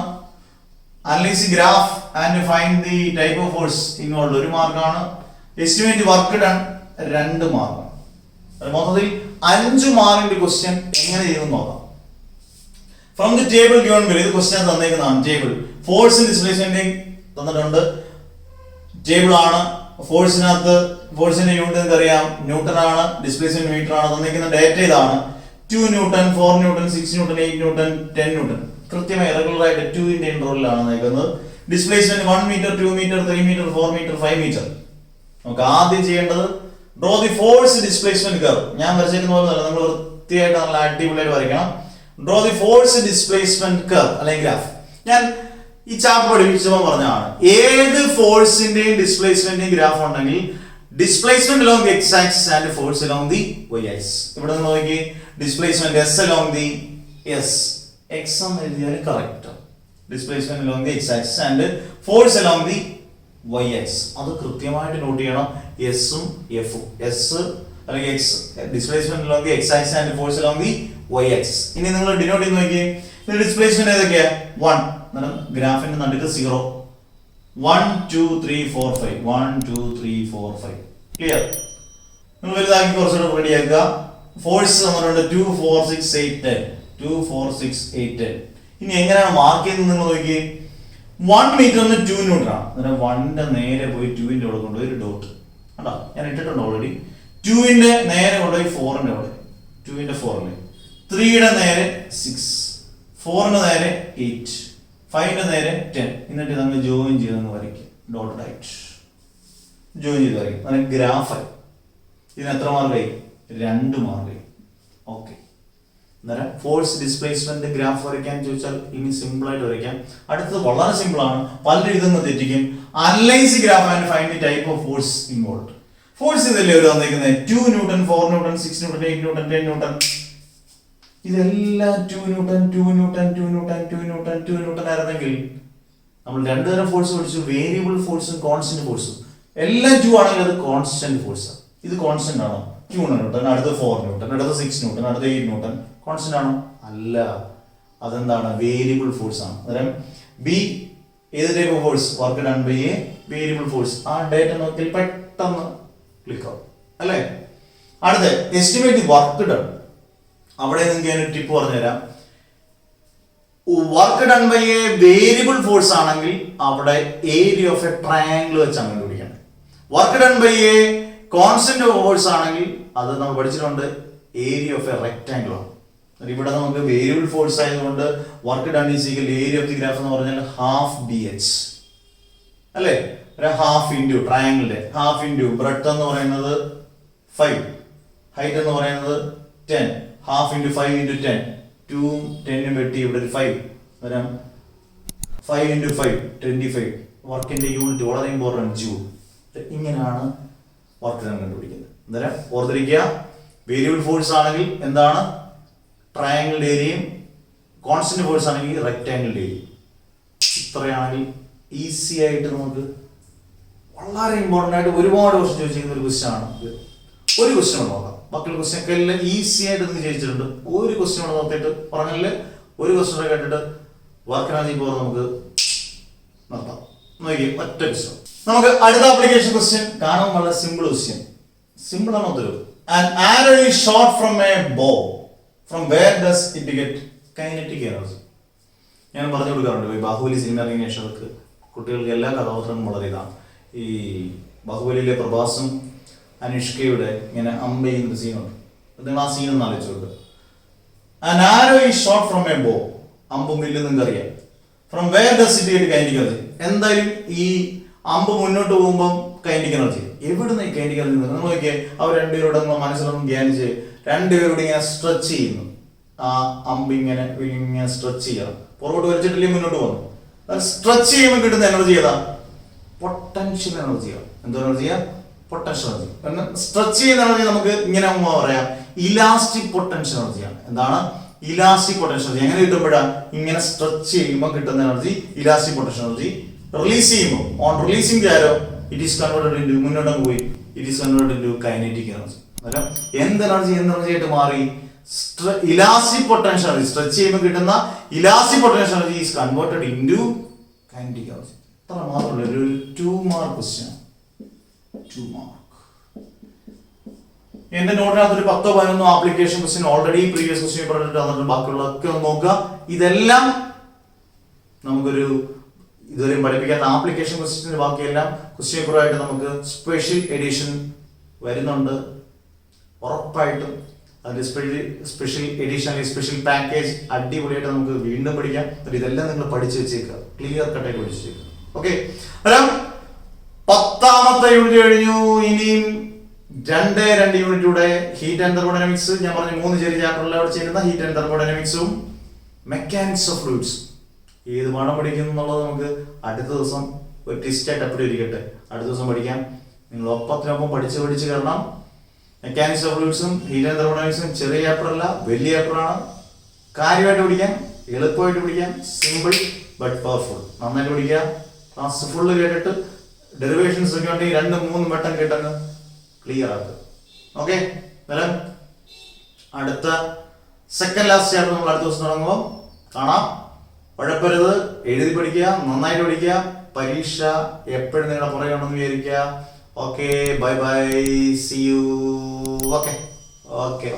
Analyse the graph and find the type of force involve 1 മാർക്കാണ്. എസ്റ്റിമേറ്റ് വർക്ക് ഡൺ 2 മാർക്കാണ്. മൊത്തത്തിൽ 5 മാർക്കിന്റെ ക്വസ്റ്റ്യൻ എങ്ങനെ ചെയ്യുമെന്ന് നോക്കാം. From the table given below, ഇത് ക്വസ്റ്റ്യൻ തന്നേക്കുന്നതാണ്. ടേബിൾ ഫോഴ്സ് ഡിസ്പ്ലേസ്മെന്റ് തന്നിട്ടുണ്ട്, ടേബിൾ ആണ്. ഫോഴ്സിന്റെ യൂണിറ്റ് നിങ്ങൾക്ക് അറിയാം, ന്യൂട്ടൺ ആണ്. ഡിസ്പ്ലേസ്മെന്റ് മീറ്റർ ആണ്. തന്നിരിക്കുന്ന ഡേറ്റ ഇതാണ്. 2 newton, 4 newton, 6 newton, 8 newton, 10 newton. കൃത്യമായി റെഗുലർ ആയിട്ട് 2-ന്റെ ഇന്റർവെല്ലിലാണ് നിൽക്കുന്നത്. Displacement 1 metre, 2 metre, 3 metre, 4 metre, 5 metre. നമുക്ക് ആദ്യം ചെയ്യേണ്ടത് draw the force displacement curve. ഞാൻ വരച്ചിരിക്കുന്ന പോലെ തന്നെ നിങ്ങൾ വൃത്തിയായിട്ട് നല്ല അടിപൊളിയായിട്ട് വരയ്ക്കണം. Draw the force displacement curve അല്ലെങ്കിൽ ഗ്രാഫ്. ഞാൻ ഈ ചാപ്റ്റർ പഠിപ്പിച്ചപ്പോൾ പറഞ്ഞതാണ്, ഏത് ഫോഴ്സിന്റെയും ഡിസ്പ്ലേസ്മെന്റിന്റെയും ഗ്രാഫ് ഉണ്ടെങ്കിൽ displacement along the x axis and force along the y axis. ഇവിടെ നിന്ന് നോക്കി, displacement s along the x എന്ന് എഴുതിയാൽ correct. Displacement along the x axis and force along the y axis. അത് കൃത്യമായിട്ട് നോട്ട് ചെയ്യണം. എസും എഫും, എസ് അല്ലെങ്കിൽ X, displacement along the x axis and force along the y axis. ഇനി നിങ്ങൾ ഡിനോട്ട് ചെയ്ത് നോക്കിയേ, ഡിസ്പ്ലേസ്മെന്റ് ഏതൊക്കെയാ? 1, ഗ്രാഫിന്റെ നടുക്ക് 0, 1 2 3 4 5, 1 2 3 4 5. ക്ലിയർ? നിങ്ങൾ വലുതാക്കി കുറച്ചുകൂടെ റെഡിയാക്കുക. ഫോഴ്സ് തന്നിട്ടുണ്ട് 2 4 6 8 10, 2 4 6 8 10. ഇനി എങ്ങനെയാണ് മാർക്ക് ചെയ്യുന്നത് നിങ്ങൾ നോക്കിയേ. 1 മീറ്ററിന് 2 ന്യൂട്ടൺ ആണ്. അന്നേരം 1ന്റെ നേരെ പോയി 2ന്റെ അവിടെ കൊണ്ടുപോയി ഒരു ഡോട്ട് കണ്ടോ, ഞാൻ ഇട്ടിട്ടുണ്ട് ഓൾറെഡി. 2ന്റെ നേരെ കൊണ്ടുപോയി 4ന്റെ അവിടെ, 2ന്റെ 4ല്, 3യുടെ നേരെ 6, 4ന്റെ നേരെ 8, 5ന്റെ നേരെ 10. എന്നിട്ട് ഇതങ്ങ് ജോയിൻ ചെയ്തങ്ങ് വരയ്ക്കും. ഡോട്ട് ആയിട്ട് ജോയിൻ ചെയ്ത് വരയ്ക്കും. അങ്ങനെ ഗ്രാഫായി. ഇതിന് എത്ര മാർക്കായി? 2 മാർക്കായി. ഓക്കെ. അന്നേരം ഫോഴ്സ് ഡിസ്പ്ലേസ്മെന്റ് ഗ്രാഫ് വരയ്ക്കാൻ ചോദിച്ചാൽ ഇനി സിമ്പിൾ ആയിട്ട് വരയ്ക്കാം. അടുത്തത് വളരെ സിമ്പിൾ ആണ്, പലരും ഇതൊന്ന് തെറ്റിക്കും. Analyse graph and find the type of force involved. Force ഇതല്ലേ ഒരു തന്നിരിക്കുന്നത്, 2 newton, 4 newton, 6 newton, 8 newton, 10 newton. ഇതെല്ലാം 2 newton 2 newton 2 newton 2 newton 2 newton ആയിരുന്നെങ്കിൽ നമ്മൾ 2 തരം ഫോഴ്സ് പഠിച്ചു, വേരിയബിൾ ഫോഴ്സും കോൺസ്റ്റന്റ് ഫോഴ്സും. എല്ലാം 2 ആണെങ്കിൽ അത് കോൺസ്റ്റന്റ് ഫോഴ്സ്. ഇത് കോൺസ്റ്റന്റ് ആണോ? 2 ന്യൂട്ടൺ, അടുത്ത 4 ന്യൂട്ടൺ, അടുത്ത 6 ന്യൂട്ടൺ, അടുത്ത 8 ന്യൂട്ടൺ. കോൺസ്റ്റന്റ് ആണോ? അല്ല, അതെന്താണ്? വേരിയബിൾ ഫോഴ്സ് ആണ്. അന്നേരം ബി ഏത് type of force? Work done by a variable force. ആ ഡേറ്റ നോക്കിയാൽ പെട്ടെന്ന് ക്ലിക്ക് ആവും അല്ലേ? അടുത്ത എസ്റ്റിമേറ്റ് വർക്ക് ഡൺ. അവിടെ നിങ്ങൾക്ക് ഞാൻ ഒരു ടിപ്പ് പറഞ്ഞുതരാം. Work done by a variable force ആണെങ്കിൽ അവിടെ ഏരിയ ഓഫ് എ ട്രയാങ്കിൾ വെച്ചാണ് കണ്ടുപിടിക്കണം. Work done by a constant force ആണെങ്കിൽ അത് നമ്മൾ പഠിച്ചിട്ടുണ്ട്, ഏരിയ ഓഫ് എ റെക്ടാങ്കിൾ ആണ്. ഇവിടെ നമുക്ക് വേരിയബിൾ ഫോഴ്സ് ആയതുകൊണ്ട് work done is equal area of the graph എന്ന് പറഞ്ഞാൽ ഹാഫ് BH അല്ലേ? ഹാഫ് ഇൻറ്റു ട്രയാങ്കിളിന്റെ ഹാഫ് ഇൻറ്റു ബ്രെഡ്ത്ത് എന്ന് പറയുന്നത് 5, ഹൈറ്റ് എന്ന് പറയുന്നത് 10, ഹാഫ് ഇൻറ്റു 5 ഇൻറ്റു 10, 2 10 വെട്ടി ഇവിടെ ഒരു 5, അന്നേരം 5 ഇൻറ്റു 5 25. വർക്കിന്റെ യൂണിറ്റ് വളരെ ഇമ്പോർട്ടൻറ്റ്, ജൂൾ. ഇങ്ങനെയാണ് വർക്ക് ഡൺ കണ്ടുപിടിക്കുന്നത്. അന്നേരം ഓർത്തിരിക്കുക, വേരിയബിൾ ഫോഴ്സ് ആണെങ്കിൽ എന്താണ്? ട്രയാങ്കിളിന്റെ ഏരിയയും, കോൺസ്റ്റന്റ് ഫോഴ്സ് ആണെങ്കിൽ റെക്ടാങ്കിളിന്റെ ഏരിയയും. ഇത്രയാണെങ്കിൽ ഈസി ആയിട്ട് നമുക്ക് വളരെ ഇമ്പോർട്ടൻ്റ് ആയിട്ട് ഒരുപാട് ക്വസ്റ്റ്യൻ ചോദിച്ചിരിക്കുന്ന ഒരു ക്വസ്റ്റ്യൻ ആണ്. ഒരു ക്വസ്റ്റ്യൻ നോക്കാം, ബാക്കിയുള്ള ക്വസ്റ്റ്യൻ ഒക്കെ എല്ലാം ഈസി ആയിട്ട് നിങ്ങൾക്ക് ചോദിച്ചിട്ടുണ്ട്. ഒരു ക്വസ്റ്റ്യൻ കൂടെ നോക്കിയിട്ട് പറഞ്ഞാല് ഒരു ക്വസ്റ്റ്യൻ കേട്ടിട്ട് വർക്ക് ഡൺ ചെയ്യുമ്പോൾ നമുക്ക് നിർത്താം. നോക്കി ഒറ്റ ക്വസ്റ്റ്യൻ. നമുക്ക് അടുത്ത ആപ്ലിക്കേഷൻ ക്വസ്റ്റ്യൻ കാണാൻ വളരെ സിമ്പിൾ ക്വസ്റ്റ്യൻ. സിമ്പിൾ ആണ് ഉത്തരവ്. An arrow is shot from a bow. From where does it get kinetic energy? ഞാൻ പറഞ്ഞു കൊടുക്കാറുണ്ട്, ഈ ബാഹുബലി സിനിമ ഇറങ്ങിയ ശേഷം കുട്ടികൾക്ക് എല്ലാ കഥാപാത്രങ്ങളും വളരെ ഇതാണ്. ഈ ബാഹുബലിയിലെ പ്രഭാസും അനുഷ്കയുടെ ഇങ്ങനെ അമ്പ ചെയ്യുന്ന സീനുണ്ട്. നിങ്ങൾ ആ സീൻ ഒന്ന് ആലോചിച്ചു കൊടുക്കുക. An arrow is shot from a bow. അമ്പും വില്ലും നിങ്ങൾക്ക് അറിയാം. From where does it get kinetic energy? എന്തായാലും ഈ അമ്പ് മുന്നോട്ട് പോകുമ്പോൾ കൈൻഡിക് എനർജി എവിടുന്ന് ഈ കൈൻഡിക് എനർജി? നിങ്ങൾ നോക്കിയേ, അവർ രണ്ടുപേരോട് മനസ്സിലൊന്നും ധ്യാനിച്ച് രണ്ടുപേരോട് ഇങ്ങനെ സ്ട്രെച്ച് ചെയ്യുന്നു. ആ അമ്പ് ഇങ്ങനെ സ്ട്രെച്ച് ചെയ്യണം, പുറകോട്ട് വലിച്ചിട്ടില്ലേ മുന്നോട്ട് പോകുന്നു. സ്ട്രെച്ച് ചെയ്യുമ്പോൾ കിട്ടുന്ന എനർജി ഏതാ? പൊട്ടൻഷ്യൽ എനർജിയാണ്. എന്തോ എനർജിയാ? Potential energy. സ്ട്രെച്ച് ചെയ്യുന്ന എനർജി നമുക്ക് ഇങ്ങനെ പറയാം, ഇലാസ്റ്റിക് പൊട്ടൻഷ്യൽ എനർജിയാണ്. എന്താണ് ഇലാസ്റ്റിക് പൊട്ടൻഷ്യൽ എനർജി? എങ്ങനെ കിട്ടുമ്പോഴാണ്? ഇങ്ങനെ സ്ട്രെച്ച് ചെയ്യുമ്പോൾ കിട്ടുന്ന energy elastic potential energy. Release ചെയ്യുമ്പോൾ, on releasing arrow it is converted into, മുന്നോട്ട് പോയി it is converted into kinetic energy. അന്നേരം എന്ത് എനർജി ആയിട്ട് മാറി? Elastic potential energy. സ്ട്രെച്ച് ചെയ്യുമ്പോൾ കിട്ടുന്ന elastic potential energy is converted into kinetic energy. അത്ര മാത്രമല്ല, ഒരു 2 മാർക്ക് ക്വസ്റ്റ്യൻ. 2 മാർക്ക്. എന്റെ നോട്ടിനകത്ത് ഒരു 10-11 application question already previous question പറഞ്ഞിട്ട് തന്നിട്ട്, ബാക്കിയുള്ളതൊക്കെ ഒന്ന് നോക്കുക. ഇതെല്ലാം നമുക്കൊരു ഇതുവരെയും പഠിപ്പിക്കാത്ത ആപ്ലിക്കേഷൻ ക്വസ്റ്റ്യൻ. ബാക്കിയെല്ലാം ക്വസ്റ്റ്യൻ പേപ്പറായിട്ട് നമുക്ക് സ്പെഷ്യൽ എഡിഷൻ വരുന്നുണ്ട് ഉറപ്പായിട്ടും. അതിന്റെ സ്പെഷ്യൽ എഡിഷൻ അല്ലെങ്കിൽ സ്പെഷ്യൽ പാക്കേജ് അടിപൊളിയായിട്ട് നമുക്ക് വീണ്ടും പഠിക്കാം. ഇതെല്ലാം നിങ്ങൾ പഠിച്ചു വെച്ചേക്കുക, ക്ലിയർ കട്ടായിട്ട് പഠിച്ചു വെച്ചേക്കുക. ഓക്കെ, അന്നേരം 10ാമത്തെ യൂണിറ്റ് കഴിഞ്ഞു. ഇനിയും 2 യൂണിറ്റൂടെ ഹീറ്റ് ആൻഡ് തെർമോഡൈനാമിക്സ്. ഞാൻ പറഞ്ഞു 3 ചെറിയ ചാപ്റ്ററിൽ അവിടെ ചെയ്യുന്ന ഹീറ്റ് ആൻഡ് തെർമോഡൈനാമിക്സും മെക്കാനിക്സ് ഓഫ് ഫ്ലൂയിഡ്സ്. ഏത് പാഠം പഠിക്കുന്നു എന്നുള്ളത് നമുക്ക് അടുത്ത ദിവസം ഒരു ടെസ്റ്റായിട്ട് എപ്പോഴും ഇരിക്കട്ടെ, അടുത്ത ദിവസം പഠിക്കാം. നിങ്ങൾ ഒപ്പത്തിനൊപ്പം പഠിച്ച് കാരണം മെക്കാനിക്സ് ഓഫ് ഫ്ലൂയിഡ്സും ഹീറ്റ് ആൻഡ് തെർമോഡൈനാമിക്സും ചെറിയ ചാപ്റ്ററല്ല, വലിയ ചാപ്റ്ററാണ്. കാര്യമായിട്ട് പഠിക്കാം, എളുപ്പമായിട്ട് പഠിക്കാം. Simple but powerful. നന്നായിട്ട് പഠിക്കുക. ക്ലാസ് ഫുള്ള് കേട്ടിട്ട് ഡെറിവേഷൻസ് ഒക്കെ ഉണ്ടെങ്കിൽ 2-3 വട്ടം കേട്ടങ്ങ് ക്ലിയർ ആക്കുക. ഓക്കെ, അന്നേരം അടുത്ത സെക്കൻഡ് ലാസ്റ്റ് ചാപ്റ്റർ നമ്മൾ അടുത്ത ദിവസം തുടങ്ങുമ്പോൾ കാണാം. ഉഴപ്പരുത്, എഴുതി പഠിക്കുക, നന്നായിട്ട് പഠിക്കുക. പരീക്ഷ എപ്പോഴും നിങ്ങളുടെ പുറകെ ഉണ്ടെന്ന് വിചാരിക്കുക. Okay, bye bye, see you. Okay.